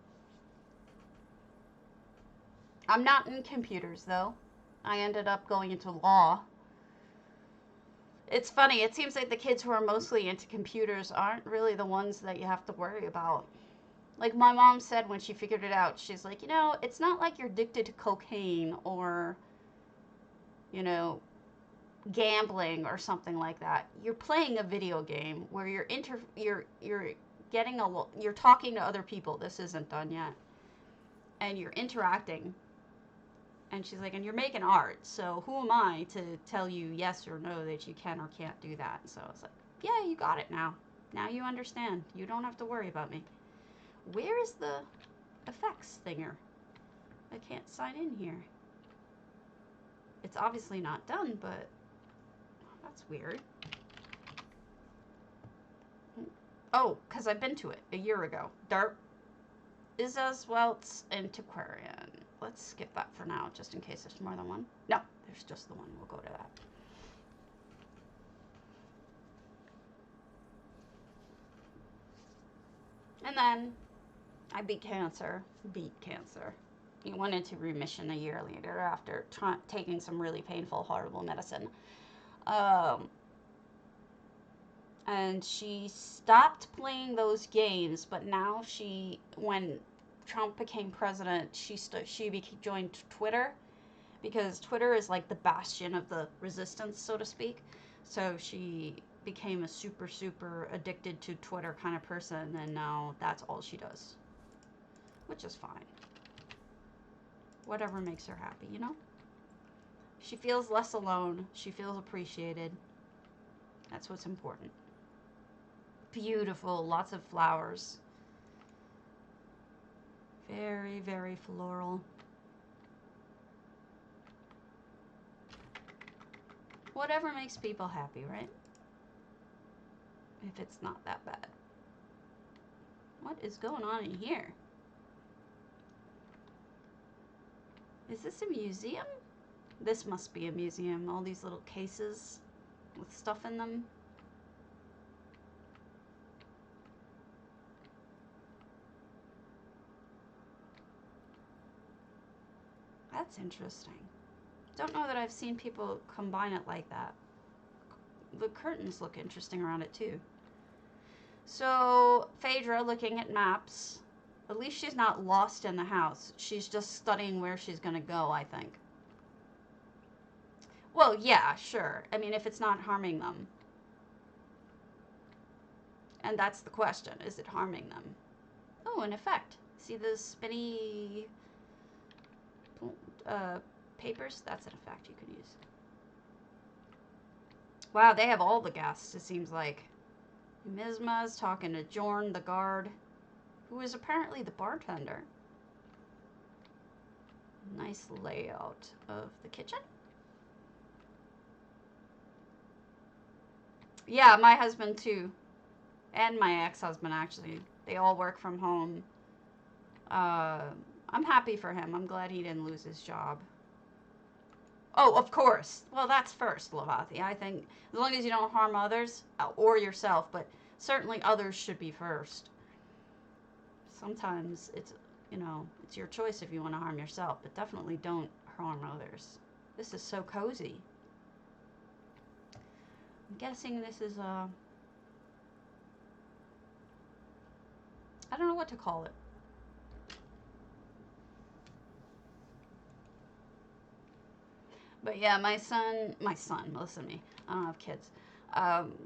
not in computers, though. I ended up going into law. It's funny. It seems like the kids who are mostly into computers aren't really the ones that you have to worry about. Like my mom said when she figured it out, she's like, you know, it's not like you're addicted to cocaine or, you know, gambling or something like that. You're playing a video game where you're talking to other people. This isn't done yet. And you're interacting. And she's like, and you're making art. So who am I to tell you yes or no that you can or can't do that? So I was like, yeah, you got it now. Now you understand. You don't have to worry about me. Where is the effects thinger? I can't sign in here. It's obviously not done, but that's weird. Oh, because I've been to it a year ago. Darp Izaz Welts Antiquarian. Let's skip that for now, just in case there's more than one. No, there's just the one. We'll go to that. And then I beat cancer. He went into remission a year later after taking some really painful, horrible medicine. And she stopped playing those games, but now when Trump became president, she joined Twitter, because Twitter is like the bastion of the resistance, so to speak. So she became a super, super addicted to Twitter kind of person, and now that's all she does, which is fine. Whatever makes her happy, you know? She feels less alone. She feels appreciated. That's what's important. Beautiful, lots of flowers. Very, very floral. Whatever makes people happy, right? If it's not that bad. What is going on in here? Is this a museum? This must be a museum. All these little cases with stuff in them. That's interesting. Don't know that I've seen people combine it like that. The curtains look interesting around it too. So, Phaedra looking at maps. At least she's not lost in the house. She's just studying where she's going to go, I think. Well, yeah, sure. I mean, if it's not harming them. And that's the question. Is it harming them? Oh, an effect. See the spinny papers? That's an effect you can use. Wow, they have all the guests, it seems like. Mizma's talking to Jorn, the guard, who is apparently the bartender. Nice layout of the kitchen. Yeah, my husband too. And my ex-husband, actually. They all work from home. I'm happy for him. I'm glad he didn't lose his job. Oh, of course. Well, that's first, Lavathi. I think as long as you don't harm others or yourself, but certainly others should be first. Sometimes it's, you know, it's your choice if you want to harm yourself, but definitely don't harm others. This is so cozy. I'm guessing this is a... I don't know what to call it. But yeah, my son, listen to me, I don't have kids.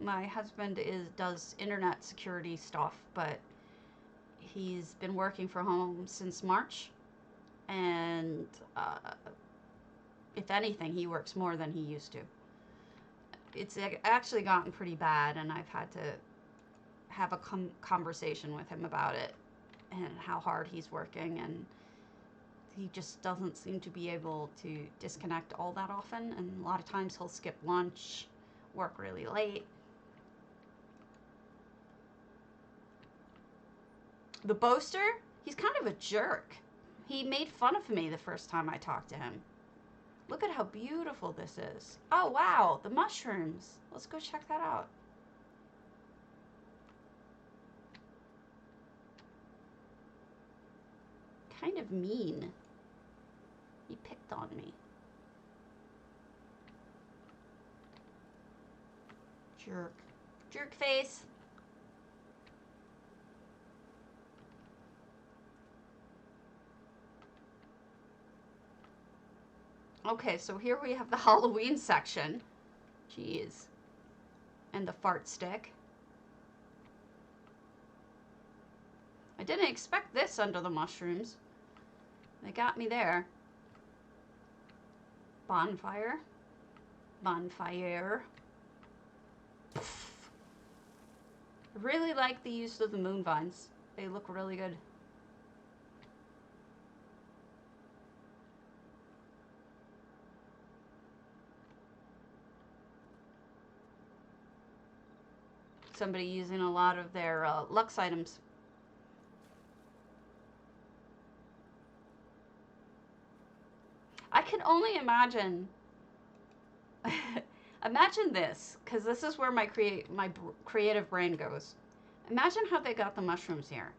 My husband does internet security stuff, but he's been working from home since March. And if anything, he works more than he used to. It's actually gotten pretty bad, and I've had to have a conversation with him about it and how hard he's working, and he just doesn't seem to be able to disconnect all that often, and a lot of times he'll skip lunch, work really late. The boaster, he's kind of a jerk. He made fun of me the first time I talked to him. Look at how beautiful this is. Oh, wow, the mushrooms. Let's go check that out. Kind of mean. He picked on me. Jerk. Jerk face. Okay, so here we have the Halloween section. Jeez. And the fart stick. I didn't expect this under the mushrooms. They got me there. Bonfire. Bonfire. I really like the use of the moon vines. They look really good. Somebody using a lot of their Lux items. I can only imagine. Imagine this, because this is where my creative brain goes. Imagine how they got the mushrooms here.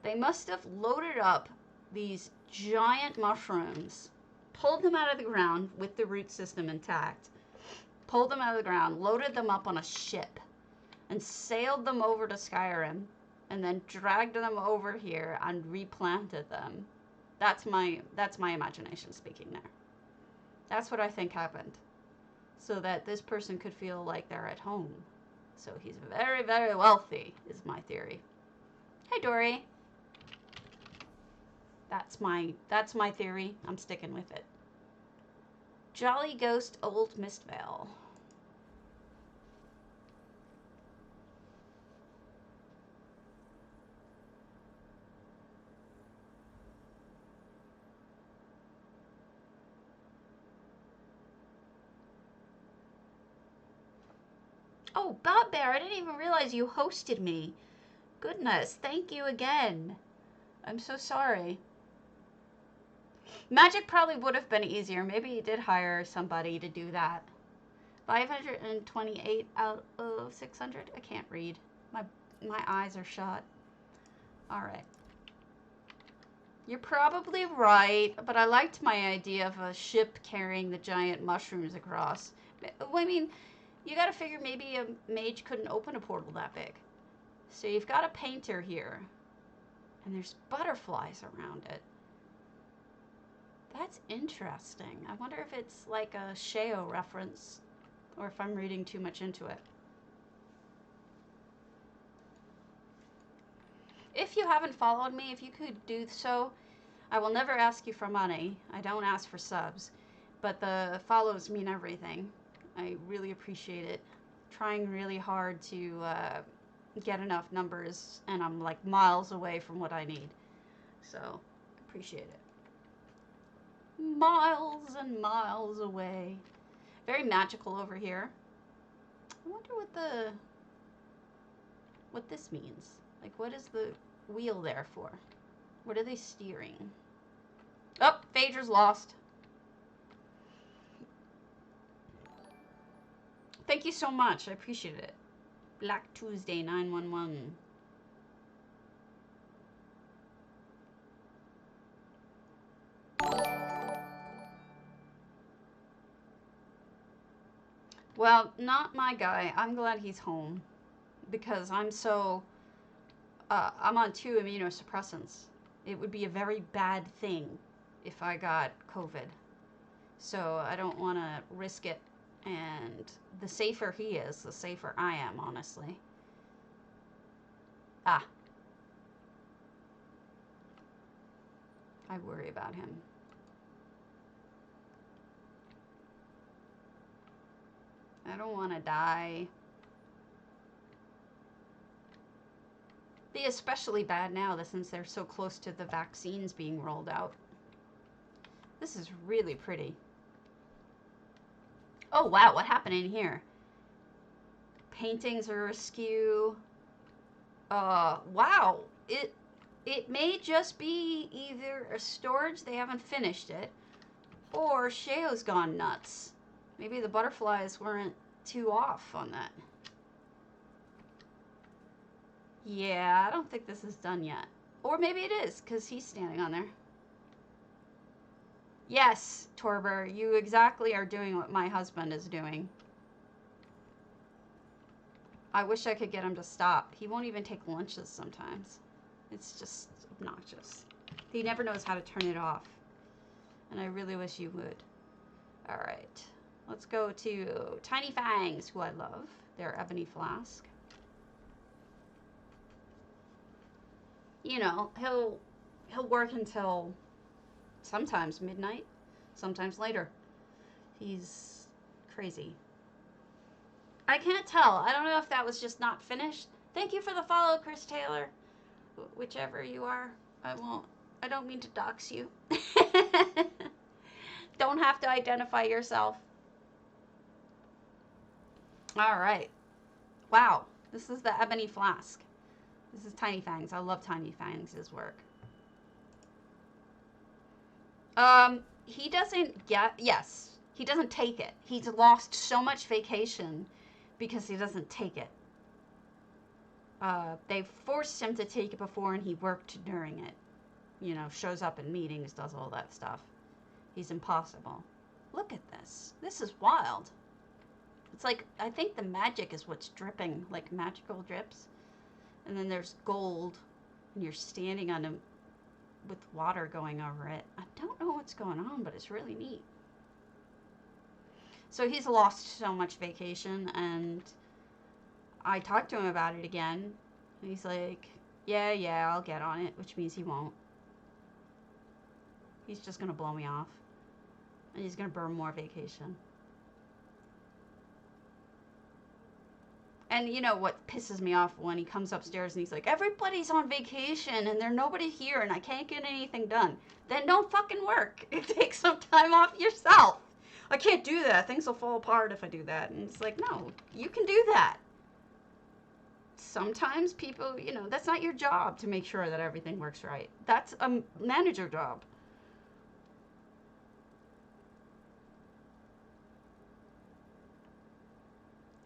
They must have loaded up these giant mushrooms, pulled them out of the ground with the root system intact, pulled them out of the ground, loaded them up on a ship, and sailed them over to Skyrim, and then dragged them over here and replanted them. That's my imagination speaking there. That's what I think happened. So that this person could feel like they're at home. So he's very, very wealthy, is my theory. Hey, Dory. That's my theory. I'm sticking with it. Jolly Ghost Old Mistvale. Oh, Bob Bear, I didn't even realize you hosted me. Goodness, thank you again. I'm so sorry. Magic probably would have been easier. Maybe you did hire somebody to do that. 528 out of 600? I can't read. My eyes are shut. Alright. You're probably right, but I liked my idea of a ship carrying the giant mushrooms across. I mean, you gotta figure maybe a mage couldn't open a portal that big. So you've got a painter here. And there's butterflies around it. That's interesting. I wonder if it's like a Sheo reference or if I'm reading too much into it. If you haven't followed me, if you could do so, I will never ask you for money. I don't ask for subs, but the follows mean everything. I really appreciate it. Trying really hard to get enough numbers, and I'm like miles away from what I need. So, appreciate it. Miles and miles away. Very magical over here. I wonder what this means. Like, what is the wheel there for? What are they steering? Oh, Phaedra's lost. Thank you so much. I appreciate it. Black Tuesday 911. Well, not my guy. I'm glad he's home because I'm on 2 immunosuppressants. It would be a very bad thing if I got COVID. So I don't want to risk it. And the safer he is, the safer I am, honestly. Ah. I worry about him. I don't want to die. Be especially bad now since they're so close to the vaccines being rolled out. This is really pretty. Oh wow, what happened in here? Paintings are askew. Wow. It may just be either a storage, they haven't finished it, or Sheo's gone nuts. Maybe the butterflies weren't too off on that. Yeah, I don't think this is done yet. Or maybe it is, because he's standing on there. Yes, Torber, you exactly are doing what my husband is doing. I wish I could get him to stop. He won't even take lunches sometimes. It's just obnoxious. He never knows how to turn it off. And I really wish you would. Alright. Let's go to Tiny Fangs, who I love. Their ebony flask. You know, he'll work until sometimes midnight, sometimes later. He's crazy. I can't tell. I don't know if that was just not finished. Thank you for the follow, Chris Taylor. Whichever you are. I don't mean to dox you. Don't have to identify yourself. All right. Wow. This is the ebony flask. This is Tiny Fangs. I love Tiny Fangs' work. He doesn't get... Yes. He doesn't take it. He's lost so much vacation because he doesn't take it. They forced him to take it before and he worked during it. You know, shows up in meetings, does all that stuff. He's impossible. Look at this. This is wild. It's like, I think the magic is what's dripping, like magical drips. And then there's gold, and you're standing on him with water going over it. I don't know what's going on, but it's really neat. So he's lost so much vacation, and I talked to him about it again. And he's like, yeah, I'll get on it, which means he won't. He's just going to blow me off. And he's going to burn more vacation. And you know what pisses me off when he comes upstairs and he's like, everybody's on vacation and there's nobody here and I can't get anything done. Then don't fucking work. Take some time off yourself. I can't do that. Things will fall apart if I do that. And it's like, no, you can do that. Sometimes people, you know, that's not your job to make sure that everything works right. That's a manager job.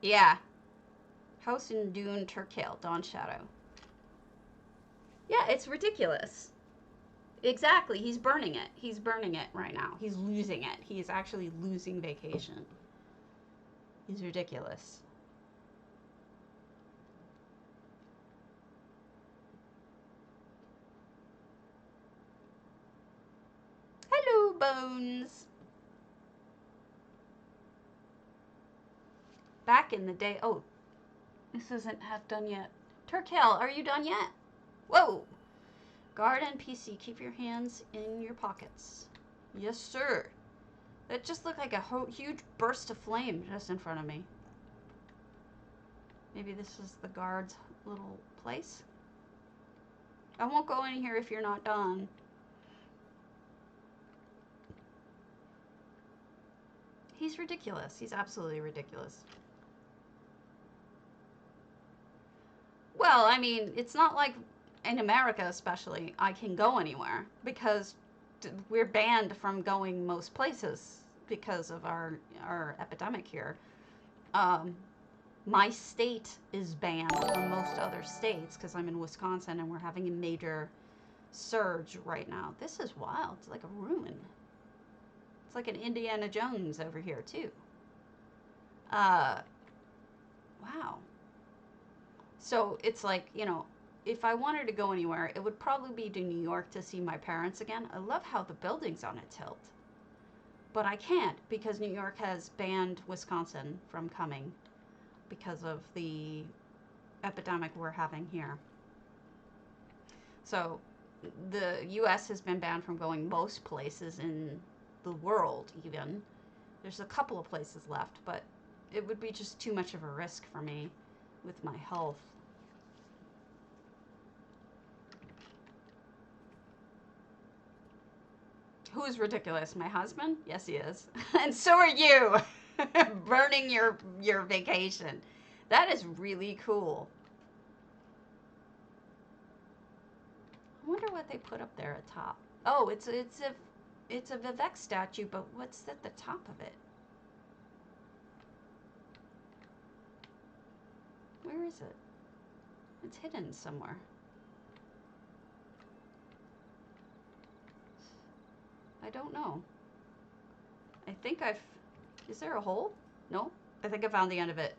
Yeah. House in Dune, Turkale, Dawn Shadow. Yeah, it's ridiculous. Exactly. He's burning it. He's burning it right now. He's losing it. He is actually losing vacation. He's ridiculous. Hello, Bones. Back in the day. Oh, this isn't half done yet. Turkale, are you done yet? Whoa. Garden PC, keep your hands in your pockets. Yes, sir. That just looked like a huge burst of flame just in front of me. Maybe this is the guard's little place? I won't go in here if you're not done. He's ridiculous. He's absolutely ridiculous. Well, I mean, it's not like in America especially, I can go anywhere because we're banned from going most places because of our epidemic here. My state is banned from most other states because I'm in Wisconsin and we're having a major surge right now. This is wild. It's like a ruin. It's like an Indiana Jones over here too. Wow. So it's like, you know, if I wanted to go anywhere, it would probably be to New York to see my parents again. I love how the building's on a tilt. But I can't because New York has banned Wisconsin from coming because of the epidemic we're having here. So the U.S. has been banned from going most places in the world even. There's a couple of places left, but it would be just too much of a risk for me with my health. Who is ridiculous? My husband? Yes, he is. And so are you. Burning your vacation. That is really cool. I wonder what they put up there at top. Oh, it's a Vivek statue, but what's at the top of it? Where is it? It's hidden somewhere. I don't know. I think I've... Is there a hole? No? I think I found the end of it.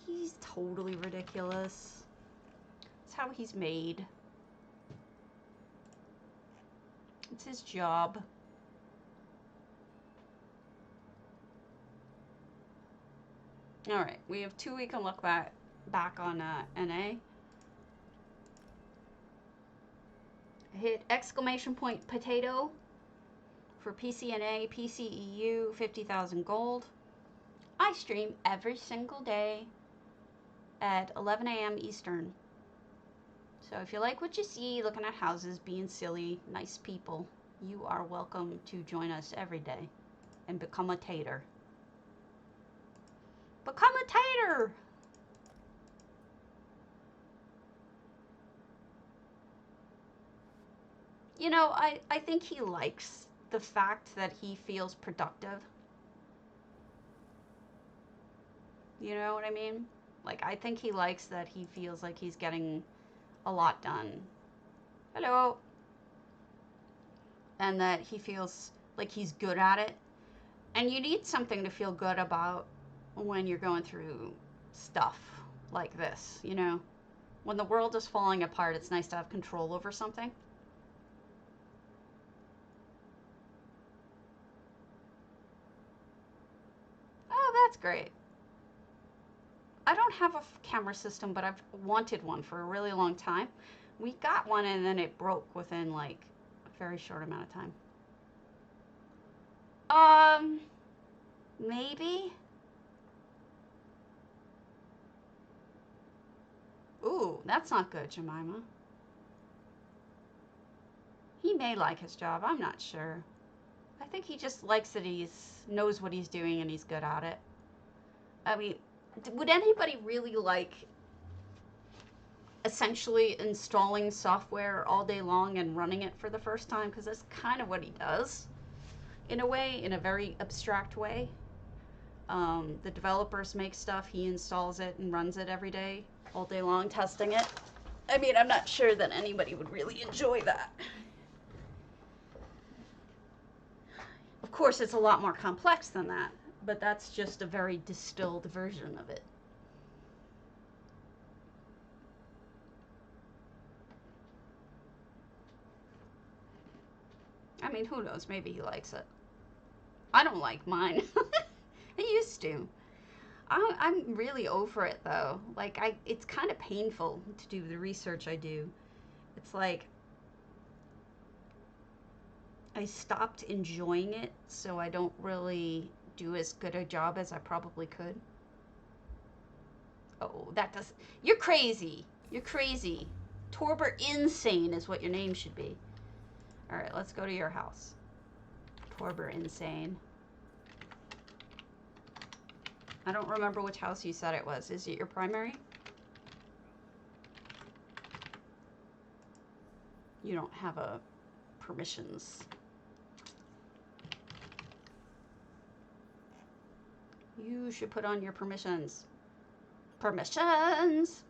He's totally ridiculous. It's how he's made. It's his job. Alright, we have 2 we can look back on NA. Hit exclamation point potato for PCNA, PCEU, 50,000 gold. I stream every single day at 11 a.m. Eastern. So if you like what you see, looking at houses, being silly, nice people, you are welcome to join us every day and become a tater. Become a tater! You know, I think he likes the fact that he feels productive. You know what I mean? Like, I think he likes that he feels like he's getting a lot done. Hello. And that he feels like he's good at it. And you need something to feel good about when you're going through stuff like this, you know? When the world is falling apart, it's nice to have control over something. Oh, that's great. I don't have a camera system, but I've wanted one for a really long time. We got one and then it broke within like a very short amount of time. Maybe. Ooh, that's not good, Jemima. He may like his job. I'm not sure. I think he just likes that knows what he's doing and he's good at it. I mean, would anybody really like essentially installing software all day long and running it for the first time? Because that's kind of what he does, in a way, in a very abstract way. The developers make stuff, he installs it and runs it every day, all day long, testing it. I mean, I'm not sure that anybody would really enjoy that. Of course, it's a lot more complex than that, but that's just a very distilled version of it. I mean, who knows? Maybe he likes it. I don't like mine. I used to. I'm really over it, though. Like, it's kind of painful to do the research I do. It's like I stopped enjoying it, so I don't really do as good a job as I probably could. Oh, that does... You're crazy. You're crazy. Torber Insane is what your name should be. All right, let's go to your house. Torber Insane. I don't remember which house you said it was. Is it your primary? You don't have a permissions. You should put on your permissions. Permissions!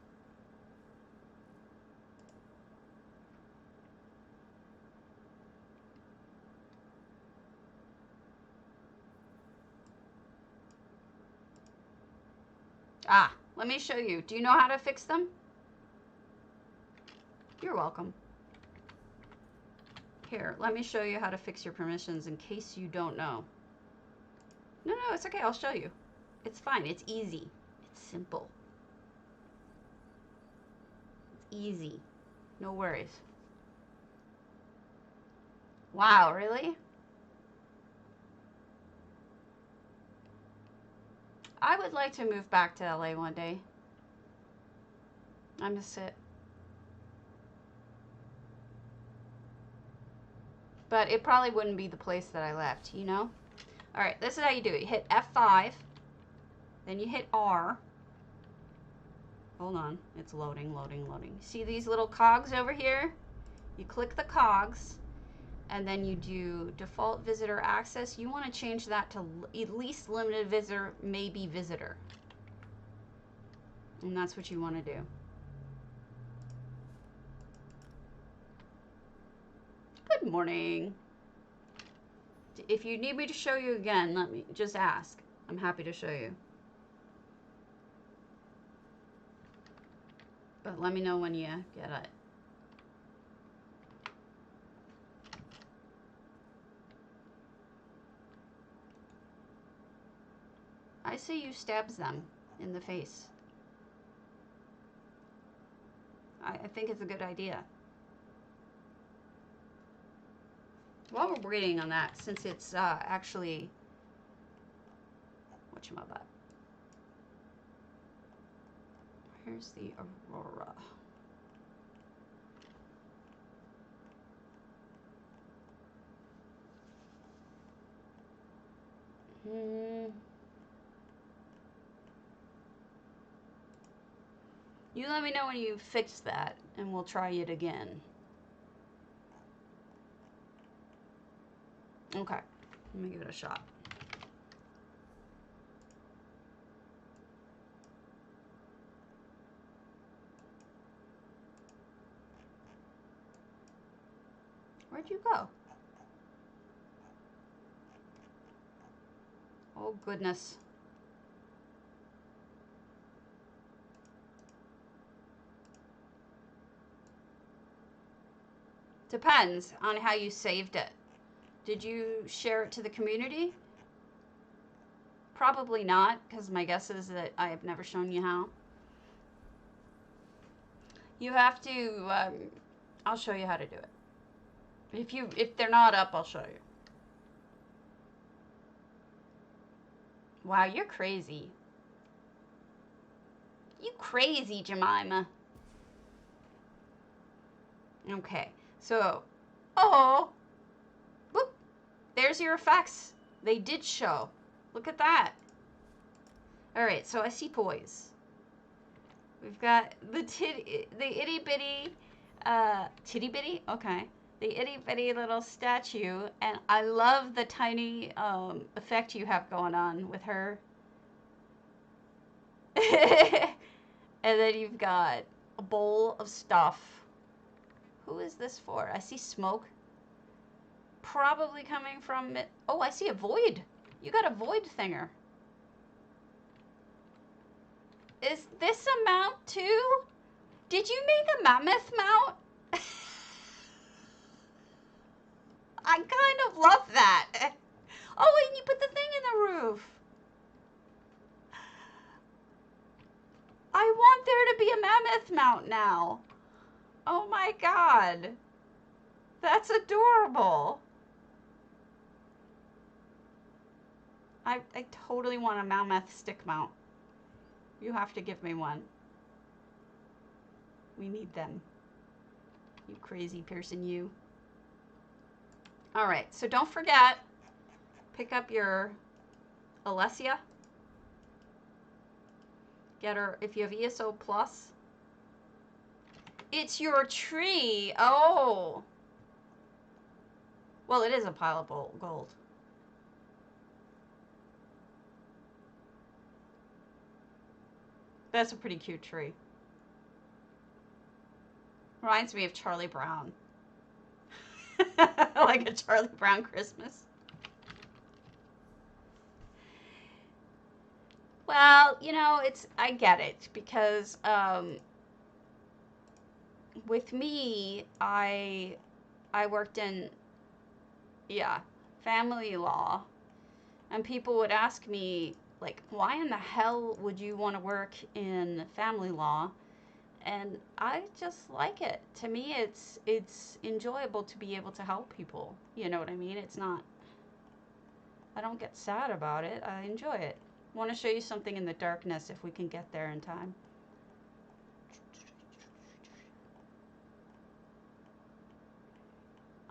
Ah, let me show you. Do you know how to fix them? You're welcome. Here, let me show you how to fix your permissions in case you don't know. No, it's okay. I'll show you. It's fine. It's easy. It's simple. It's easy. No worries. Wow, really? I would like to move back to LA one day. I miss it. But it probably wouldn't be the place that I left, you know? Alright, this is how you do it. You hit F5, then you hit R. Hold on, it's loading. See these little cogs over here? You click the cogs, and then you do default visitor access. You want to change that to at least limited visitor, maybe visitor. And that's what you want to do. Good morning. If you need me to show you again, let me just ask. I'm happy to show you. But let me know when you get it. I say you stabs them in the face. I think it's a good idea. While we're waiting on that, since it's actually... whatchamabut. Here's the Aurora. You let me know when you fix that, and we'll try it again. Okay, let me give it a shot. Where'd you go? Oh, goodness. Depends on how you saved it. Did you share it to the community? Probably not, because my guess is that I have never shown you how. You have to, I'll show you how to do it. If they're not up, I'll show you. Wow, you're crazy. You crazy, Jemima. Okay, so, oh, whoop, there's your effects. They did show. Look at that. All right, so I see toys. We've got the itty bitty, titty bitty. Okay, the itty bitty little statue, and I love the tiny effect you have going on with her. And then you've got a bowl of stuff. Who is this for? I see smoke. Probably coming from it. Oh, I see a void. You got a void thinger. Is this a mount too? Did you make a mammoth mount? I kind of love that. Oh, and you put the thing in the roof. I want there to be a mammoth mount now. Oh my god. That's adorable. I totally want a mammoth stick mount. You have to give me one. We need them. You crazy person, you. All right, so don't forget, pick up your Alessia. Get her, if you have ESO Plus. It's your tree. Oh. Well, it is a pile of gold. That's a pretty cute tree. Reminds me of Charlie Brown. Like a Charlie Brown Christmas. Well, you know, I get it, because with me, I worked in, yeah, family law, and people would ask me, like, why in the hell would you want to work in family law? And I just like it. To me, it's enjoyable to be able to help people. You know what I mean? It's not, I don't get sad about it. I enjoy it. I want to show you something in the darkness if we can get there in time.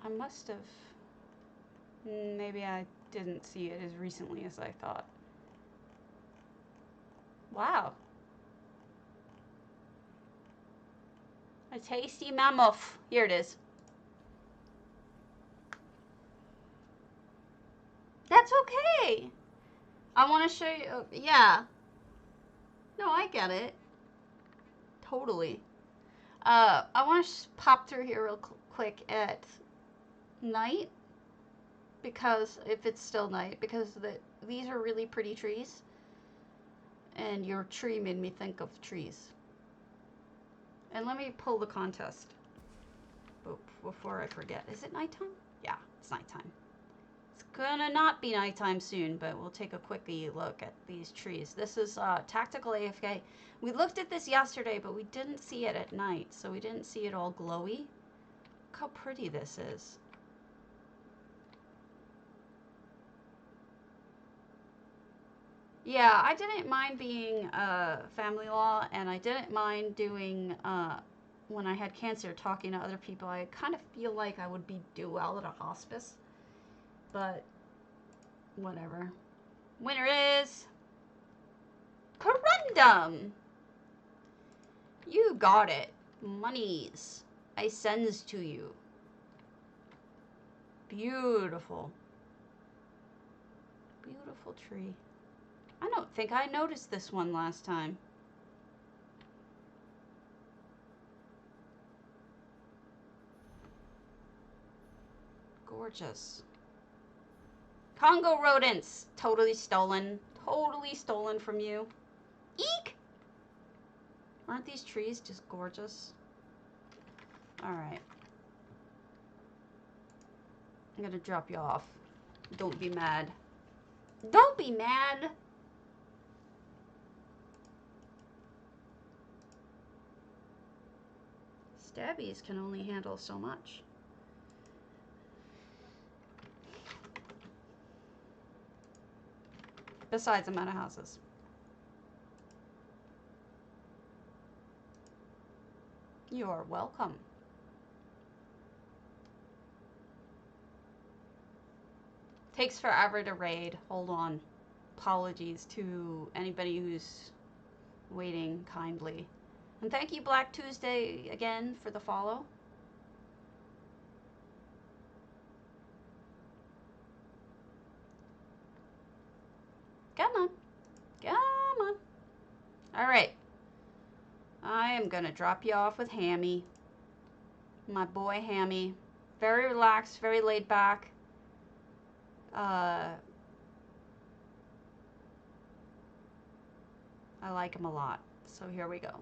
I must have, maybe I didn't see it as recently as I thought. Wow. A tasty mammoth. Here it is. That's okay. I want to show you, yeah. No, I get it. Totally. I want to pop through here real quick at night, because if it's still night, because these are really pretty trees, and your tree made me think of trees. And let me pull the contest before I forget. Is it nighttime? Yeah, it's nighttime. It's gonna not be nighttime soon, but we'll take a quickie look at these trees. This is Tactical AFK. We looked at this yesterday, but we didn't see it at night, so we didn't see it all glowy. Look how pretty this is. Yeah, I didn't mind being family law, and I didn't mind doing, when I had cancer, talking to other people. I kind of feel like I would do well at a hospice, but whatever. Winner is Corundum. You got it. Monies. I sends to you. Beautiful. Beautiful tree. I don't think I noticed this one last time. Gorgeous. Congo rodents. Totally stolen. Totally stolen from you. Eek! Aren't these trees just gorgeous? Alright. I'm gonna drop you off. Don't be mad. Don't be mad! Stabbies can only handle so much. Besides, I'm out of houses. You're welcome. Takes forever to raid. Hold on. Apologies to anybody who's waiting kindly. And thank you, Black Tuesday, again for the follow. Come on. Come on. All right. I am going to drop you off with Hammy. My boy Hammy. Very relaxed, very laid back. I like him a lot. So here we go.